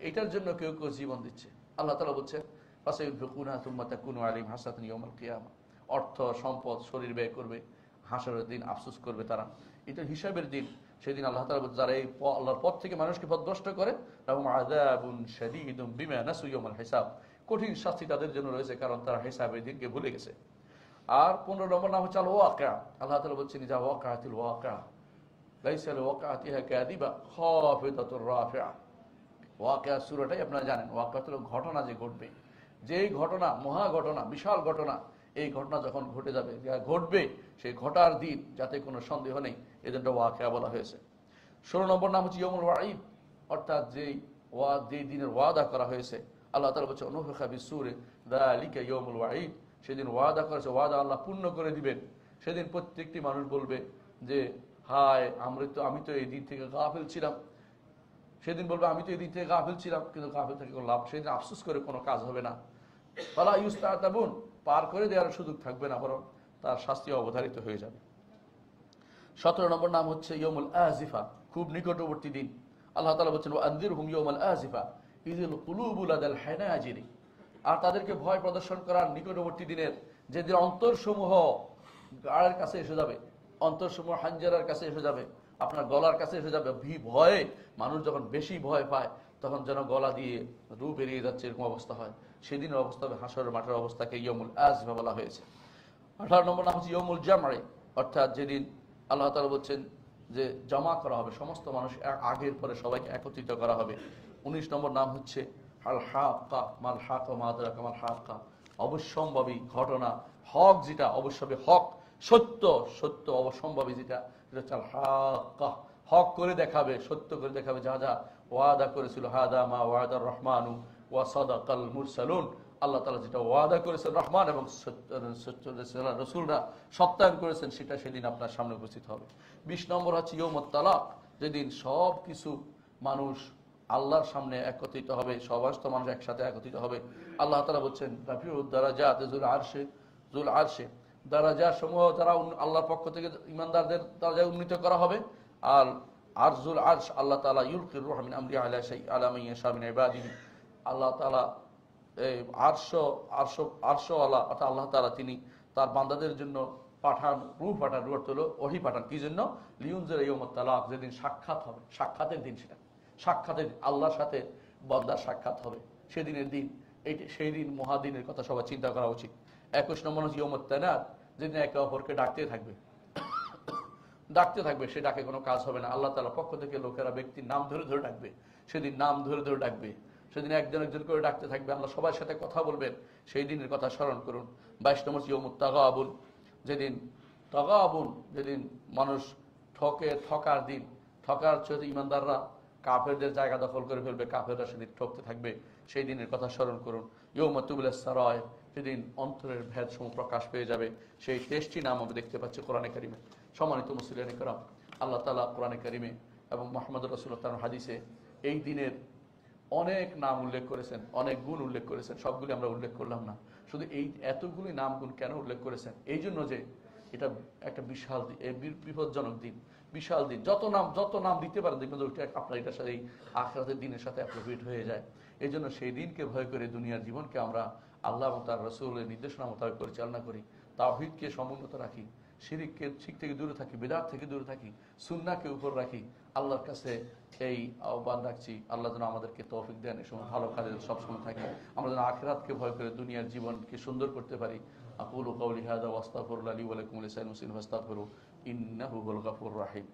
এটার জন্য কেউ কেউ জীবন দিচ্ছে। আল্লাহ তাআলা বলছেন ফাসায়ুনফিকুনা সুম্মা তাকুনু আলাইহিম হাসরাতুন ইয়াউমাল কিয়ামা, অর্থ সম্পদ শরীর ব্যয় করবে, হাসরের দিন আফসোস করবে তারা। এটা হিসাবের দিন। সেদিন আল্লাহ তাআলা বলছেন যারা এই আল্লাহর পথ থেকে মানুষকে পথভ্রষ্ট করে, লাহুম আযাবুন শাদীদুম বিমা নাসু ইয়াউমাল হিসাব, কঠিন শাস্তি তাদের জন্য রয়েছে, কারণ তারা হিসাবের দিনকে ভুলে গেছে। আর 15 নম্বর নাম হচ্ছে আল ওয়াকিয়া। আল্লাহ তাআলা বলছেন ইযা ওয়াকাআতিল ওয়াকিয়া লাইসা লিওয়াকাআতিহা কাযিবা খাফিদাতুর রাফিআ। ওয়াকিয়া সূরাটাই আপনারা জানেন, ওয়াকিয়া হলো ঘটনা যে ঘটবে, যেই ঘটনা মহা ঘটনা, বিশাল ঘটনা, এই ঘটনা যখন ঘটে যাবে, যা ঘটবে সেই ঘটার দিন যাতে কোনো সন্দেহ নেই, এজন্য ওয়াকিয়া বলা হয়েছে। 16 নম্বর নাম হচ্ছে ইয়াউমুল ওয়াঈদ, অর্থাৎ যেই দিনের ওয়াদা করা হয়েছে। আল্লাহ তাআলা বলছেন অনুফিখা বিসসূরি যালিকা ইয়াউমুল ওয়াঈদ, সেদিন ওয়াদা করেছে, ওয়াদা আল্লাহ পূর্ণ করে দিবেন। সেদিন প্রত্যেকটি মানুষ বলবে যে হায় আমি তো এই দিন থেকে গাফিল ছিলাম। সেদিন বলবে আমি তো এই দিন থেকে গাফিল ছিলাম, কিন্তু গাফিল থেকে কোনো লাভ, সেদিন আফসোস করে কোনো কাজ হবে না। ফালা ইউস্তাতাবুন, পার করে দেওয়ার সুযোগ থাকবে না, বরং তার শাস্তি অবধারিত হয়ে যাবে। 17 নম্বর নাম হচ্ছে ইয়াউমুল আজিফা, খুব নিকটবর্তী দিন। আল্লাহ তাআলা বলছেন ওয়ানযিরহুম ইয়াউমাল আজিফা ইযিল কুলুবু লাদাল হানাজিরি, আর তাদেরকে ভয় প্রদর্শন করার নিকটবর্তী দিনের, যেদিন অন্তরসমূহ গাড়ের কাছে এসে যাবে, অন্তরসমূহ হানজারার কাছে এসে যাবে, আপনার গলার কাছে এসে যাবে। ভয়ে মানুষ যখন বেশি ভয় পায় তখন যেন গলা দিয়ে রূপ বেরিয়ে যাচ্ছে, এরকম অবস্থা হয়। সেদিনের অবস্থা হবে হাসরের মাঠের অবস্থাকে ইয়াউমুল আজিফা বলা হয়েছে। 18 নম্বর নাম হচ্ছে ইয়াউমুল জামঈ, অর্থাৎ যেদিন আল্লাহ তাআলা বলছেন যে জমা করা হবে, সমস্ত মানুষ আগের পরে সবাইকে একত্রিত করা হবে। 19 নম্বর নাম হচ্ছে আল হাক্কা মাল হাক্কা মা আদরাকা মাল হাক্কা, অবশ্যম্ভাবী ঘটনা, হক যেটা অবশ্যই হক, সত্য সত্য অবশ্যম্ভাবী যেটা, সেটা হচ্ছে আল হাক্কা, হক করে দেখাবে, সত্য করে দেখাবে, যা যা ওয়াদা করেছিল, হাদা মা ওয়াদার রহমানু ওয়া সাদাকাল মুরসালুন, আল্লাহ তাআলা যেটা ওয়াদা করেছেন রহমান এবং রাসূলরা সত্যায়ন করেছেন, সেটা সেদিন আপনার সামনে উপস্থিত হবে। 20 নম্বর হচ্ছে ইয়াউমুত তালাক, যেদিন সব কিছু মানুষ আল্লাহর সামনে একত্রিত হবে, সমস্ত মানুষ একসাথে একত্রিত হবে। আল্লাহ তাআলা বলছেন রাফিউদ দারাজাত যুল আরশে, দারাজা সমূহ যারা আল্লাহর পক্ষ থেকে ইমানদারদের দরজায় উন্নীত করা হবে। আর আরজুল আরশ, আল্লাহ তাআলা ইউলকির রূহ মিন আমরি আলা মান ইয়াশা মিন ইবাদিহি, আল্লাহ তাআলা এই আরশওয়ালা অর্থাৎ আল্লাহ তাআলা তিনি তার বান্দাদের জন্য পাঠান, রূহ অর্থ হলো ওহী পাঠান। কি জন্য? লিউনজিরা ইয়াউমাত তালাক, যেদিন সাক্ষাৎ হবে, সাক্ষাতের দিন, সেটা সাক্ষাতের আল্লাহর সাথে বান্দার সাক্ষাৎ হবে সেদিনের দিন। সেই দিন মহাদিনের কথা সবাই চিন্তা করা উচিত। 21 নম্বর হচ্ছে ইয়াউমুত তানাদ, যেদিন একে অপরকে ডাকতে থাকবে, সে ডাকে কোনো কাজ হবে না। আল্লাহ তাআলার পক্ষ থেকে লোকেরা ব্যক্তির নাম ধরে ধরে ডাকবে, সেদিন নাম ধরে ধরে ডাকবে, সেদিন একজন একজন করে ডাকতে থাকবে, আল্লাহ সবার সাথে কথা বলবেন, সেই দিনের কথা স্মরণ করুন। 22 নম্বর ইয়াউমুত তাগাবুন, যেদিন মানুষ ঠকার দিন, ঠকার সাথে ইমানদাররা কাফেরদের জায়গা দখল করে ফেলবে, কাফেররা সেদিন ঠকতে থাকবে, সেই দিনের কথা স্মরণ করুন। ইয়াউমা তুবলাস সারায়, সেদিন অন্তরের ভেদ সমূহ প্রকাশ পেয়ে যাবে। সেই 23টি নাম আমরা দেখতে পাচ্ছি কোরআনে কারিমে। সম্মানিত মুসলিয়ানে কেরাম, আল্লাহ তাআলা কোরআনে কারিমে এবং মুহাম্মদ রাসূলুল্লাহ তাআলার হাদিসে এই দিনের অনেক নাম উল্লেখ করেছেন, অনেক গুণ উল্লেখ করেছেন। সবগুলি আমরা উল্লেখ করলাম না, শুধু এই এতগুলি নাম গুণ কেন উল্লেখ করেছেন? এই জন্য যে এটা একটা বিশাল বিপজ্জনক দিন, বিশাল দিন। যত নাম দিতে পারেন দেখবেন ওইটা আপনার এটার সাথে, এই আখিরাতের দিনের সাথে অ্যাপ্রোপ্রিয়েট হয়ে যায়। এই জন্য সেই দিনকে ভয় করে দুনিয়ার জীবনকে আমরা আল্লাহ এবং তার রাসূলের নির্দেশনা মোতাবেক পরিচালনা করি, তাওহীদকে সমুন্নত রাখি, শিরক থেকে দূরে থাকি, বিদআত থেকে দূরে থাকি, সুন্নাহকে উপর রাখি। আল্লাহর কাছে এই আহ্বান রাখছি, আল্লাহ যেন আমাদেরকে তৌফিক দেন, এই সময় ভালো কাজে সবসময় থাকি, আমরা যেন আখিরাতকে ভয় করে দুনিয়ার জীবনকে সুন্দর করতে পারি। আকুলু কাওলি হাযা ওয়া আস্তাগফিরুল্লাহ লি ওয়া লাকুম ওয়া লিসাইরিল মুসলিমিন ফাস্তাগফিরু ইন্নাহু হুয়াল গাফুরুর রাহিম।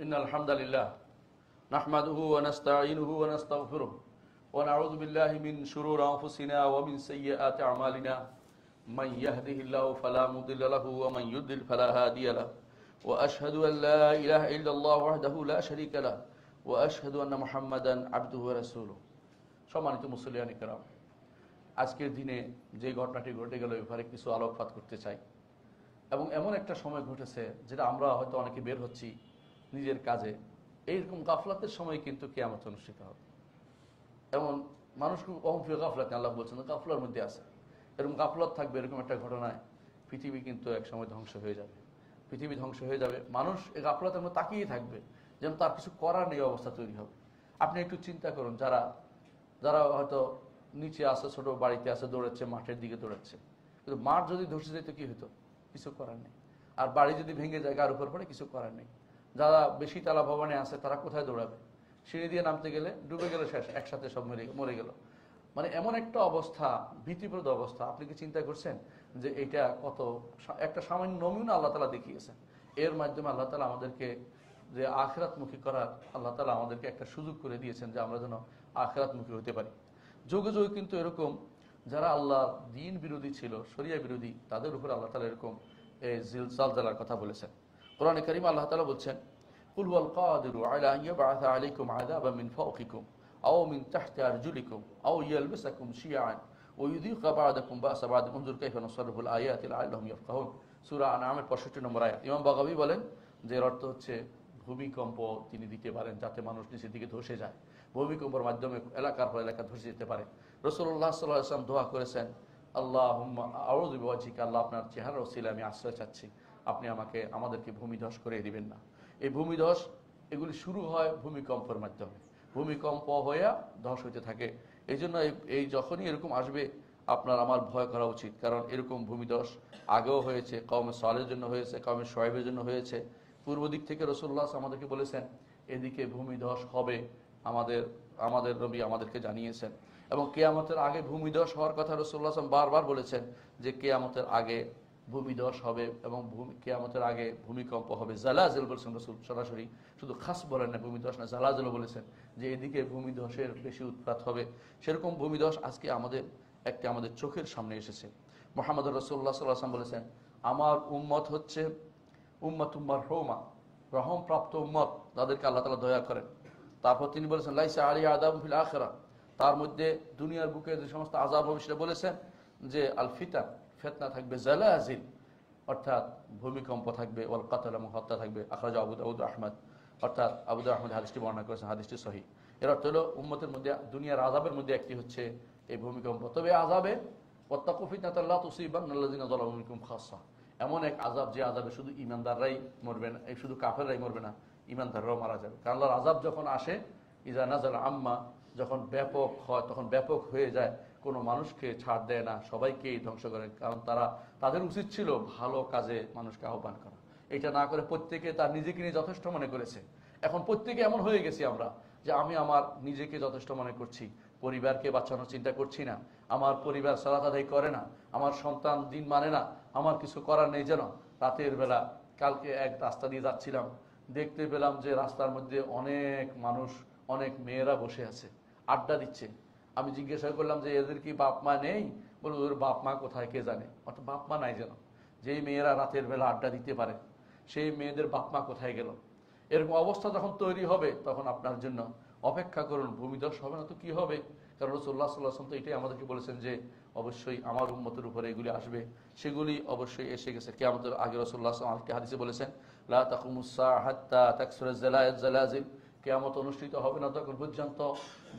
ইন্নাল হামদালিল্লাহ নাহমাদুহু ওয়া নাস্তাঈনুহু ওয়া নাস্তাগফিরুহু ওয়া নাউযু বিল্লাহি মিন শুরুরি আনফুসিনা ওয়া মিন সাইয়্যাতি আমালিনা মান ইয়াহদিহিল্লাহু ফালা মুদিল্লা লাহু ওয়া মান ইউদ্লিল ফালা হাদিয়া লাহু ওয়া আশহাদু আল লা ইলাহা ইল্লাল্লাহ ওয়াহদাহু লা শারীকা লাহু ওয়া আশহাদু আন্না মুহাম্মাদান আবদুহু ওয়া রাসূলুহু। সম্মানিত মুসলিয়ানে কেরাম, আজকের দিনে যে ঘটনাটি ঘটে গেল এই ব্যাপারে কিছু আলোকপাত করতে চাই। এবং এমন একটা সময় ঘটেছে যেটা আমরা হয়তো অনেকে বের হচ্ছি নিজের কাজে, এইরকম গাফলাতের সময় কিন্তু কিয়ামত অনুষ্ঠিত হবে। এমন মানুষ খুব অহমফি গাফলাতে, আল্লাহ বলছেন গাফলার মধ্যে আছে, এরকম গাফলাত থাকবে। এরকম একটা ঘটনায় পৃথিবী কিন্তু এক সময় ধ্বংস হয়ে যাবে, পৃথিবী ধ্বংস হয়ে যাবে। মানুষ এই গাফলাতের মধ্যে তাকিয়ে থাকবে, যেন তার কিছু করার নেই অবস্থা তৈরি হবে। আপনি একটু চিন্তা করুন, যারা হয়তো নিচে আসে, ছোট বাড়িতে আসে, দৌড়াচ্ছে, মাঠের দিকে দৌড়াচ্ছে, কিন্তু মাঠ যদি ধসে যেত কি হতো? কিছু করার নেই। আর বাড়ি যদি ভেঙে যায় গার উপর পড়ে, কিছু করার নেই। যারা বেশি তালা ভবনে আছে তারা কোথায় দৌড়াবে? সিঁড়ি দিয়ে নামতে গেলে ডুবে গেল, শেষ, একসাথে সব মরে গেল। মানে এমন একটা অবস্থা, ভীতিপ্রদ অবস্থা। আপনি কি চিন্তা করছেন যে এটা কত একটা সামান্য নমুনা আল্লাহ তাআলা দেখিয়েছেন? এর মাধ্যমে আল্লাহ তাআলা আমাদেরকে যে আখিরাতমুখী করার, আল্লাহ তাআলা আমাদেরকে একটা সুযোগ করে দিয়েছেন যে আমরা যেন আখিরাতমুখী হতে পারি। যুগে যুগে কিন্তু এরকম যারা আল্লাহ দ্বীন বিরোধী ছিল, শরিয়া বিরোধী, তাদের উপর আল্লাহ তাআলা এরকম এই জিলজালার কথা বলেছেন। কোরআনে কারীমে আল্লাহ তাআলা বলছেন, কুল ওয়াল কাদিরু আলা আন ইয়াবআসা আলাইকুম আযাবাম মিন ফাওকিকুম আও মিন তাহতি আরজুলিকুম আও ইয়ালবিসাকুম শিয়াআন ওয়া ইউযীকা বা'দাকুম বা'সা বা'দ উনজুর কাইফা নুসাররিফুল আয়াতি লাআল্লাহুম ইয়াফকাহুন। সূরা আনআমের 65 নম্বর আয়াত। ইমাম বাগাবী বলেন যে এর অর্থ হচ্ছে ভূমিকম্প তিনি দিতে পারেন যাতে মানুষ নিচের দিকে ধসে যায়, ভূমিকম্পের মাধ্যমে এলাকার পর এলাকা ধসে যেতে পারে। রাসূলুল্লাহ সাল্লাল্লাহু আলাইহি ওয়াসাল্লাম দোয়া করেছেন, আল্লাহুম্মা আউযু বিওয়াজহিকা, আল্লাহ আপনার চেহারার ওসিলায় আমি আশ্রয় চাচ্ছি, আপনি আমাদেরকে ভূমিধস করে দিবেন না। এই ভূমিধস এগুলি শুরু হয় ভূমিকম্পের মাধ্যমে, ভূমিকম্প হয়ে ধস হইতে থাকে। এই জন্য এই যখনই এরকম আসবে আপনার আমার ভয় করা উচিত, কারণ এরকম ভূমিধস আগেও হয়েছে, কওমে সালেহের জন্য হয়েছে, কওমে শুআয়বের জন্য হয়েছে। পূর্ব দিক থেকে রাসূলুল্লাহ আমাদেরকে বলেছেন এদিকে ভূমিধস হবে, আমাদের নবী আমাদেরকে জানিয়েছেন। এবং কিয়ামতের আগে ভূমিধস হওয়ার কথা রাসূলুল্লাহ বারবার বলেছেন যে কিয়ামতের আগে ভূমিধস হবে এবং কিয়ামতের আগে ভূমিকম্প হবে। জালাজিল বলেছেন রাসূল সরাসরি, শুধু খাস বলেন না, ভূমিধস না, জালাজিলও বলেছেন যে এদিকে ভূমিধসের বেশি উৎপাত হবে। সেরকম ভূমিধস আজকে আমাদের চোখের সামনে এসেছে। মুহাম্মদ রাসূলুল্লাহ সাল্লাল্লাহু আলাইহি ওয়াসাল্লাম বলেছেন, আমার উম্মত হচ্ছে উম্মাতুম মারহুমা, রহম প্রাপ্ত উম্মত, তাদেরকে আল্লাহ তাআলা দয়া করেন। তারপর তিনি বলেছেন লাইসা আলাইহা আযাবুন ফিল আখিরাহ, তার মধ্যে দুনিয়ার বুকে যে সমস্ত আযাব হবে সেটা বলেছেন যে আল ফিতান, ফিতনা থাকবে, জালাজিল অর্থাৎ ভূমিকম্প থাকবে, ওয়াল কাতল, এবং হত্যা থাকবে। আখরাজ আবু দাউদ আহমদ, অর্থাৎ আবু দাউদ আহমদ হাদিসটি বর্ণনা করেছেন, হাদিসটি সহিহ। এর অর্থ হলো উম্মতের মধ্যে দুনিয়ার আযাবের মধ্যে একটি হচ্ছে এই ভূমিকম্প। তবে আযাবে ওয়াত্তাকু ফিতনাতাল লা তুসিবান্নাল্লাযিনা যালামু মিনকুম খাসসা, এমন এক আযাব যে আযাবে শুধু ঈমানদাররাই মরবে না, শুধু কাফেররাই মরবে না, ঈমানদাররাও মারা যাবে। কারণ আল্লাহর আযাব যখন আসে, ইযা নাযাল আম্মা, যখন ব্যাপক হয়, তখন ব্যাপক হয়ে যায়, কোনো মানুষকে ছাড় দেয় না, সবাইকেই ধ্বংস করে। কারণ তাদের উচিত ছিল ভালো কাজে মানুষকে আহ্বান করা, এটা না করে প্রত্যেকে তার নিজেকে নিয়ে যথেষ্ট মনে করেছে। এখন প্রত্যেকে এমন হয়ে গেছি আমরা যে আমি আমার নিজেকে যথেষ্ট মনে করছি, পরিবারকে বাঁচানোর চিন্তা করছি না, আমার পরিবার সালাত আদায় করে না, আমার সন্তান দিন মানে না, আমার কিছু করার নেই। যেন রাতের বেলা কালকে এক রাস্তা দিয়ে যাচ্ছিলাম, দেখতে পেলাম যে রাস্তার মধ্যে অনেক মানুষ, অনেক মেয়েরা বসে আছে, আড্ডা দিচ্ছে। আমি জিজ্ঞাসা করলাম যে এদের কি বাপ মা নেই? বলে ওদের বাপ মা কোথায় কে জানে, অর্থাৎ বাপ মা নাই। যেন যেই মেয়েরা রাতের বেলা আড্ডা দিতে পারে সেই মেয়েদের বাপ মা কোথায় গেল? এরকম অবস্থা যখন তৈরি হবে তখন আপনার জন্য অপেক্ষা করুন, ভূমিধস হবে না তো কি হবে? কারণ রাসূলুল্লাহ সাল্লাল্লাহু আলাইহি ওয়াসাল্লাম তো এটাই আমাদেরকে বলেছেন যে অবশ্যই আমার উম্মতের উপরে এগুলি আসবে, সেগুলি অবশ্যই এসে গেছে। কিয়ামতের আগে রাসূলুল্লাহ সাল্লাল্লাহু আলাইহি ওয়াসাল্লাম হাদিসে বলেছেন, লা তাকুমুস সাআ হাত্তা তাকসুরা জালাজিল, কিয়ামত অনুষ্ঠিত হবে না তখন পর্যন্ত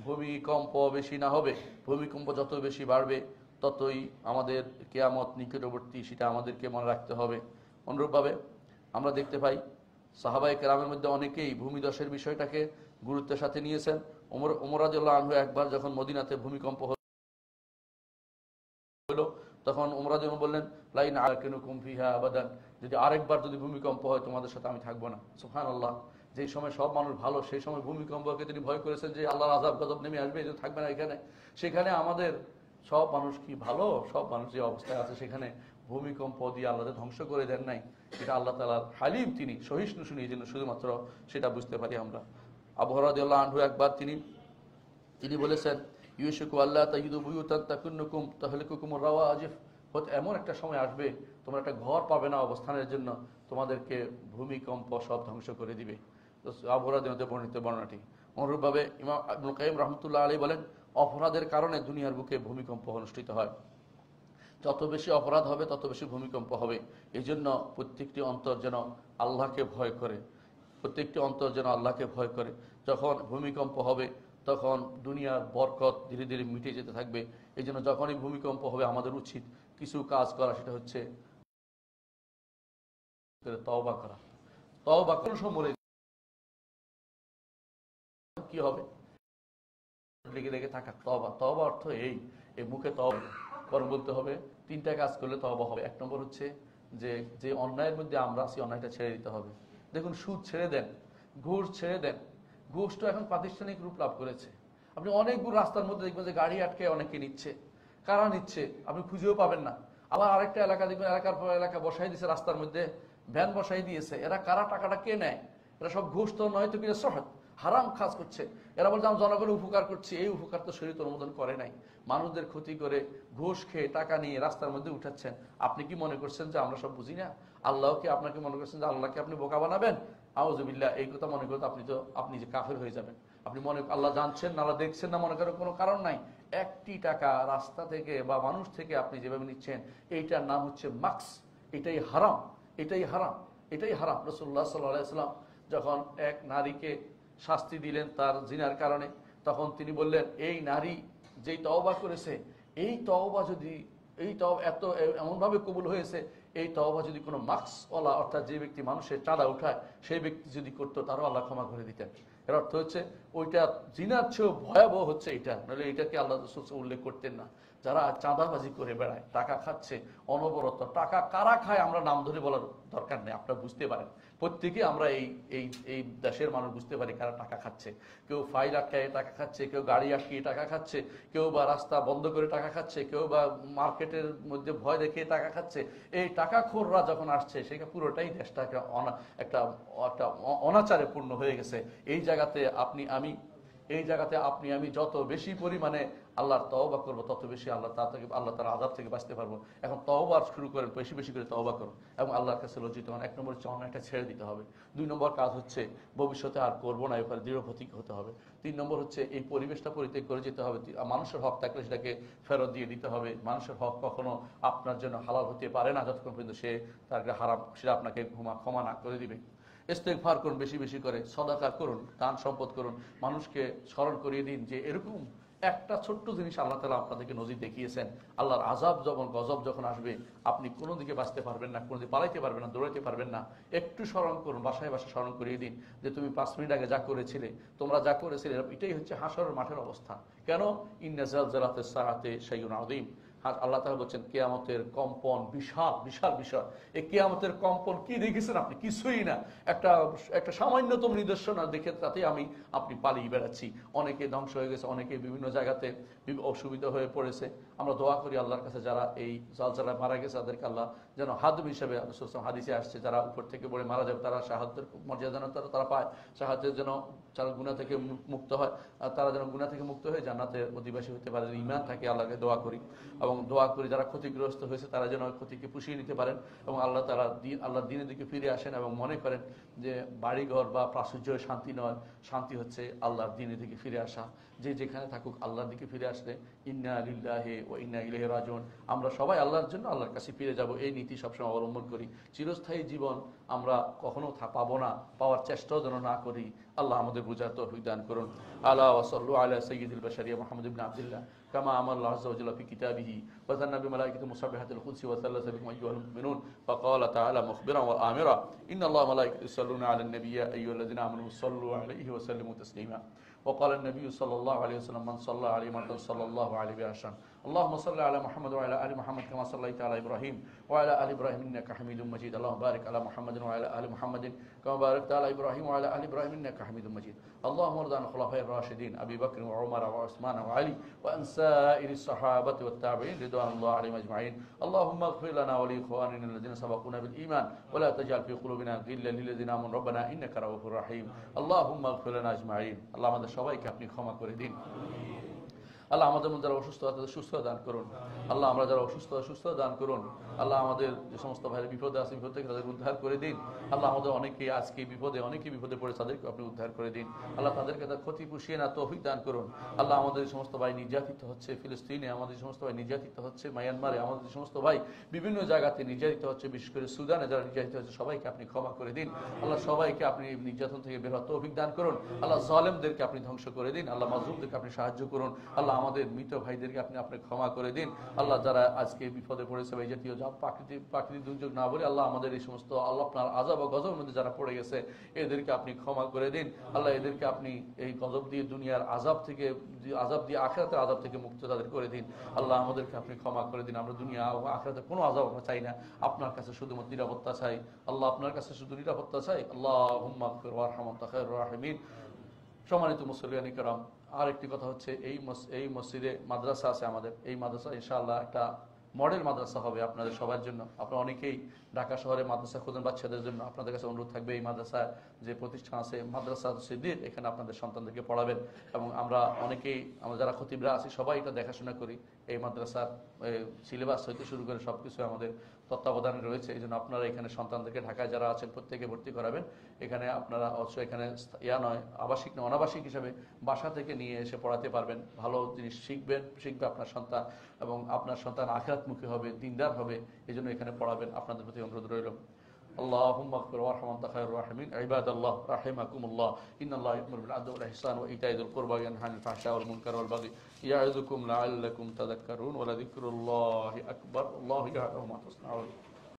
ভূমিকম্প বেশি না হবে। ভূমিকম্প যত বেশি বাড়বে ততই আমাদের কিয়ামত নিকটবর্তী, সেটা আমাদেরকে মনে রাখতে হবে। অনুরূপভাবে আমরা দেখতে পাই সাহাবায়ে কেরামের মধ্যে অনেকেই ভূমিধসের বিষয়টাকে গুরুত্বের সাথে নিয়েছেন। ওমর রাদিয়াল্লাহু আনহু একবার যখন মদিনাতে ভূমিকম্প হলো, তখন ওমর রাদিয়াল্লাহু আনহু বললেন, লাইন আকিনুকুম ফিহা আবাদান, যদি আরেকবার যদি ভূমিকম্প হয় তোমাদের সাথে আমি থাকবো না। সুবহানাল্লাহ, যেই সময় সব মানুষ ভালো সেই সময় ভূমিকম্পকে তিনি ভয় করেছেন যে আল্লাহর আযাব গজব নেমে আসবে, এই জন্য থাকবে না এখানে। সেখানে আমাদের সব মানুষ কি ভালো, সব মানুষ যে অবস্থায় আছে সেখানে ভূমিকম্প দিয়ে আল্লাহকে ধ্বংস করে দেন নাই। এটা আল্লাহ তাআলার হালিম, তিনি সহিষ্ণু, শুনি, এই জন্য শুধুমাত্র সেটা বুঝতে পারি আমরা। আবু হুরায়রা রাদিয়াল্লাহু আনহু একবার তিনি বলেছেন, ইউশিকু আল্লাহ তাজিদু বুয়ুতান তাকুন্নুকুম তাহলিকুকুমুর রাওয়াজিফ, হয়তো এমন একটা সময় আসবে তোমরা একটা ঘর পাবে না অবস্থানের জন্য, তোমাদেরকে ভূমিকম্প সব ধ্বংস করে দিবে। তো আবু হুরায়রা বর্ণিত বর্ণনাটি। অনুরূপভাবে ইমাম ইবনুল কাইয়িম রাহমাতুল্লাহ আলাইহি বলেন, অপরাধের কারণে দুনিয়ার বুকে ভূমিকম্প অনুষ্ঠিত হয়। যত বেশি অপরাধ হবে তত বেশি ভূমিকম্প হবে। এই জন্য প্রত্যেকটি অন্তর যেন আল্লাহকে ভয় করে, প্রত্যেকটি অন্তর যেন আল্লাহকে ভয় করে। যখন ভূমিকম্প হবে তখন দুনিয়ার বরকত ধীরে ধীরে মিটে যেতে থাকবে। এই জন্য যখনই ভূমিকম্প হবে আমাদের উচিত কিছু কাজ করা, সেটা হচ্ছে তওবা করা। তওবা কোন সময় কি হবে? লেগে লেগে থাকা তওবা। তওবা অর্থ এই মুখে তওবা পরে বলতে হবে। তিনটা কাজ করলে তওবা হবে। এক নম্বর হচ্ছে যে অন্যায়ের মধ্যে আমরা আছি, অন্যায়টা ছেড়ে দিতে হবে। দেখুন, সুদ ছেড়ে দেন, ঘুষ ছেড়ে দেন। ঘুষ তো এখন প্রাতিষ্ঠানিক রূপ লাভ করেছে। আপনি অনেকগুলো রাস্তার মধ্যে দেখবেন যে গাড়ি আটকে অনেকে নিচ্ছে। কারা নিচ্ছে আপনি খুঁজেও পাবেন না। আবার আরেকটা এলাকা দেখবেন, এলাকার পর এলাকা বসাই দিয়েছে, রাস্তার মধ্যে ভ্যান বসাই দিয়েছে। এরা কারা, টাকাটা কে নেয়? এরা সব ঘুষ তো নয় তো কিনা সহজ হারাম কাজ করছে। এরা বলছে আমি জনগণের উপকার করছি, এই উপকার তো শরীয়ত অনুমোদন করে নাই। মানুষদের ক্ষতি করে ঘুষ খেয়ে টাকা নিয়ে রাস্তার মধ্যে উঠাচ্ছেন। আপনি কি মনে করছেন যে আমরা সব বুঝি না? আল্লাহকে আপনাকে মনে করছেন যে আল্লাহকে আপনি বোকা বানাবেন? আউযুবিল্লাহ, এই কথা মনে করতে আপনি যে কাফের হয়ে যাবেন। আপনি মনে আল্লাহ জানছেন না, আল্লাহ দেখছেন না মনে করার কোনো কারণ নাই। একটি টাকা রাস্তা থেকে বা মানুষ থেকে আপনি যেভাবে নিচ্ছেন, এইটার নাম হচ্ছে মাক্স। এটাই হারাম, এটাই হারাম, এটাই হারাম। রাসূলুল্লাহ সাল্লাল্লাহু আলাইহি ওয়াসাল্লাম যখন এক নারীকে শাস্তি দিলেন তার জিনার কারণে, তখন তিনি বললেন, এই নারী যেই তওবা করেছে, এই তওবা যদি এমনভাবে কবুল হয়েছে, এই তওবা যদি কোনো মাক্সওয়ালা, অর্থাৎ যে ব্যক্তি মানুষের চাঁদা উঠায় সেই ব্যক্তি যদি করতো, তারও আল্লাহ ক্ষমা করে দিতেন। এর অর্থ হচ্ছে ওইটা জিনার চেয়েও ভয়াবহ হচ্ছে এটা, নাহলে এটাকে আল্লাহ রাসূল উল্লেখ করতেন না। যারা চাঁদাবাজি করে বেড়ায়, টাকা খাচ্ছে অনবরত, টাকা কারা খায় আমরা নাম ধরে বলার দরকার নেই, আপনারা বুঝতে পারেন। প্রত্যেকে আমরা এই দেশের মানুষ বুঝতে পারি কারা টাকা খাচ্ছে। কেউ ফাইল আটকায় টাকা খাচ্ছে, কেউ গাড়ি আটকিয়ে টাকা খাচ্ছে, কেউ বা রাস্তা বন্ধ করে টাকা খাচ্ছে, কেউ বা মার্কেটের মধ্যে ভয় দেখিয়ে টাকা খাচ্ছে। এই টাকাখোররা যখন আসছে, সেটা পুরোটাই দেশটা একটা অনাচারে পূর্ণ হয়ে গেছে। এই জায়গাতে আপনি আমি যত বেশি পরিমাণে আল্লাহর তওবা করবো তত বেশি আল্লাহ তার আযাব থেকে বাঁচতে পারবো। এখন তওবা শুরু করেন, বেশি বেশি করে তওবা করুন এবং আল্লাহর কাছে লজ্জিত হন। 1 নম্বর হচ্ছে অন্যায়টা ছেড়ে দিতে হবে। 2 নম্বর কাজ হচ্ছে ভবিষ্যতে আর করবো না, এবার দৃঢ় প্রতিজ্ঞ হতে হবে। 3 নম্বর হচ্ছে এই পরিবেশটা পরিত্যাগ করে যেতে হবে। মানুষের হক থাকলে সেটাকে ফেরত দিয়ে দিতে হবে। মানুষের হক কখনো আপনার জন্য হালাল হতে পারে না যতক্ষণ পর্যন্ত সে তার হারাম সেটা আপনাকে ক্ষমা না করে দিবে। ইস্তেগফার করুন বেশি বেশি করে, সাদাকা করুন, দান সম্পদ করুন, মানুষকে স্মরণ করিয়ে দিন যে এরকম একটা ছোট্ট জিনিস আল্লাহ তাআলা আপনাদেরকে নজির দেখিয়েছেন। আল্লাহর আযাব যখন গজব যখন আসবে আপনি কোনো দিকে বাঁচতে পারবেন না, কোনো দিকে পালাইতে পারবেন না, দৌড়াইতে পারবেন না। একটু স্মরণ করুন, বাসায় বাসায় স্মরণ করিয়ে দিন যে তুমি 5 মিনিট আগে যা করেছিলে, তোমরা যা করেছিলে, এটাই হচ্ছে হাশরের মাঠের অবস্থা। কেন? ইন্না জালজালাতিস সাআতি শাইউন আযীম। আল্লাহ তাআলা বলছেন কিয়ামতের কম্পন বিশাল বিশাল বিষয়। এই কিয়ামতের কম্পন কি দেখেছেন আপনি? কিছুই না, একটা সামান্যতম নিদর্শন দেখে তাতে আপনি পালিয়ে বেড়াচ্ছি। অনেকে ধ্বংস হয়ে গেছে, অনেকে বিভিন্ন জায়গাতে অসুবিধা হয়ে পড়েছে। আমরা দোয়া করি আল্লাহর কাছে যারা এই জালজালায় মারা গেছে তাদেরকে আল্লাহ যেন হাদম হিসেবে, হাদিসে আসছে যারা উপর থেকে পড়ে মারা যাবে তারা শাহাদাতের মর্যাদা যেন তারা পায়, শাহাদাতের যেন যারা গুনাহ থেকে মুক্ত হয়, তারা যেন গুনাহ থেকে মুক্ত হয়ে জান্নাতের অধিবাসী হতে পারে, ঈমান থাকে। আল্লাহকে দোয়া করি এবং দোয়া করি যারা ক্ষতিগ্রস্ত হয়েছে তারা যেন ক্ষতিকে পুষিয়ে নিতে পারেন এবং আল্লাহর দিনের দিকে ফিরে আসেন এবং মনে করেন যে বাড়িঘর বা প্রাচুর্য শান্তি নয়, শান্তি হচ্ছে আল্লাহর দিনের দিকে ফিরে আসা। যে যেখানে থাকুক আল্লাহর দিকে ফিরে আসলে ইন্না লিল্লাহি ওয়া ইন্না ইলাইহি রাজিউন, আমরা সবাই আল্লাহর জন্য আল্লাহর কাছে ফিরে যাব, এই নীতি সবসময় অবলম্বন করি। চিরস্থায়ী জীবন আমরা কখনো পাবো না, পাওয়ার চেষ্টাও যেন না করি। আল্লাহ আমাদের বুঝার তৌফিক দান করুন। আলা ওয়া সাল্লু আলা সাইয়্যিদিল বাশারিয়া মুহাম্মদ ইবনে আব্দুল্লাহ কামা আমারা আল্লাহু আযজা ওয়া জাল্লা ফি কিতাবিহি ওয়া যান্না বিমালাইকাতিহি মুসাব্বিহাতিল কুদসি ওয়া সাল্লাসা বিকুম আইয়ুহাল মুমিনুন ফাকালা তাআলা মুখবিরান ওয়া আমিরা ইন্না আল্লাহা ওয়া মালাইকাতাহু ইউসাল্লুনা আলান নাবিয়্যি ইয়া আইয়ুহাল্লাযিনা আমানু সাল্লু আলাইহি ওয়া সাল্লিমু তাসলিমা وقال النبي صلى الله عليه وسلم من صلى عليه مرة صلى الله عليه بعشرا اللهم صل على محمد وعلى ال محمد كما صليت على ابراهيم وعلى ال ابراهيم انك حميد مجيد اللهم بارك على محمد وعلى ال محمد كما باركت على ابراهيم وعلى ال ابراهيم انك حميد مجيد اللهم ارض عن الخلفاء الراشدين ابي بكر وعمر وعثمان وعلي وان سائر الصحابه والتابعين رضوان الله عليهم اجمعين اللهم اغفر لنا ولاخواننا الذين سبقونا بالايمان ولا تجعل في قلوبنا غلا للذين امنوا ربنا انك رؤوف رحيم اللهم اغفر لنا اجمعين اللهم সবাইকে আপনি ক্ষমা করে দিন। আল্লাহ আমাদের মধ্যে যারা অসুস্থ তাদের সুস্থ দান করুন। আল্লাহ আমরা যারা অসুস্থ সুস্থ দান করুন। আল্লাহ আমাদের যে সমস্ত ভাইয়ের বিপদে আছে বিপদ থেকে তাদের উদ্ধার করে দিন। আল্লাহ আমাদের অনেকেই আজকে অনেকেই বিপদে পড়ে তাদেরকে আপনি উদ্ধার করে দিন। আল্লাহ তাদেরকে তার ক্ষতি পুষিয়ে না তৌফিক দান করুন। আল্লাহ আমাদের সমস্ত ভাই নির্যাতিত হচ্ছে ফিলিস্তিনে, আমাদের সমস্ত ভাই নির্যাতিত হচ্ছে মায়ানমারে, আমাদের সমস্ত ভাই বিভিন্ন জায়গাতে নির্যাতিত হচ্ছে, বিশেষ করে সুদানে যারা নির্যাতিত হচ্ছে সবাইকে আপনি ক্ষমা করে দিন। আল্লাহ সবাইকে আপনি নির্যাতন থেকে বের হওয়ার তৌফিক দান করুন। আল্লাহ জালেমদেরকে আপনি ধ্বংস করে দিন। আল্লাহ মাজলুমদেরকে আপনি সাহায্য করুন। আল্লাহ আমাদের মৃত ভাইদেরকে আপনি ক্ষমা করে দিন। আল্লাহ যারা আজকে বিপদে পড়েছে এই জাতীয় প্রাকৃতিক দুর্যোগ না বলে আল্লাহ আমাদের এই সমস্ত আল্লাহ আপনার আযাব ও গজবের মধ্যে যারা পড়ে গেছে এদেরকে আপনি ক্ষমা করে দিন। আল্লাহ এদেরকে আপনি এই গজব দিয়ে দুনিয়ার আযাব দিয়ে আখিরাতের আযাব থেকে মুক্ত তাদের করে দিন। আল্লাহ আমাদেরকে আপনি ক্ষমা করে দিন। আমরা দুনিয়া ও আখিরাতে কোনো আযাব আমরা চাই না, আপনার কাছে শুধুমাত্র নিরাপত্তা চাই। আল্লাহ আপনার কাছে শুধু নিরাপত্তা চাই। আল্লাহুম্মা গফির ওয়ারহাম ওয়া আনতা খায়রুর রাহিমিন। সম্মানিত মুসল্লিয়ানি কিরাম, আরেকটি কথা হচ্ছে এই মসজিদে মাদ্রাসা আছে আমাদের। এই মাদ্রাসা ইনশাআল্লাহ একটা মডেল মাদ্রাসা হবে আপনাদের সবার জন্য। আপনারা অনেকেই ঢাকা শহরে মাদ্রাসা খোঁজেন বাচ্চাদের জন্য, আপনাদের কাছে অনুরোধ থাকবে এই মাদ্রাসায় যে প্রতিষ্ঠান আছে মাদ্রাসা সিদ্দিক, এখানে আপনাদের সন্তানদেরকে পড়াবেন। এবং আমরা যারা খতিবরা আছি সবাই এটা দেখাশোনা করি। এই মাদ্রাসার সিলেবাস হইতে শুরু করে সবকিছু আমাদের তত্ত্বাবধানে রয়েছে। এই জন্য আপনারা এখানে সন্তানদেরকে ঢাকায় যারা আছেন প্রত্যেকে ভর্তি করাবেন। এখানে আপনারা অবশ্য এখানে আবাসিক নয় অনাবাসিক হিসাবে বাসা থেকে নিয়ে এসে পড়াতে পারবেন। ভালো জিনিস শিখবে আপনার সন্তান এবং আপনার সন্তান আখিরাতমুখী হবে, দিনদার হবে। এই জন্য এখানে পড়াবেন, আপনাদের প্রতি অনুরোধ রইল। اللهم اغفر وارحم وانت خير الراحمين عباد الله رحمكم الله ان الله يأمر بالعدل والاحسان وايتاء ذي القربى وينهى عن الفحشاء والمنكر والبغي يعظكم لعلكم تذكرون ولذكر الله اكبر الله يعلم ما تصنعون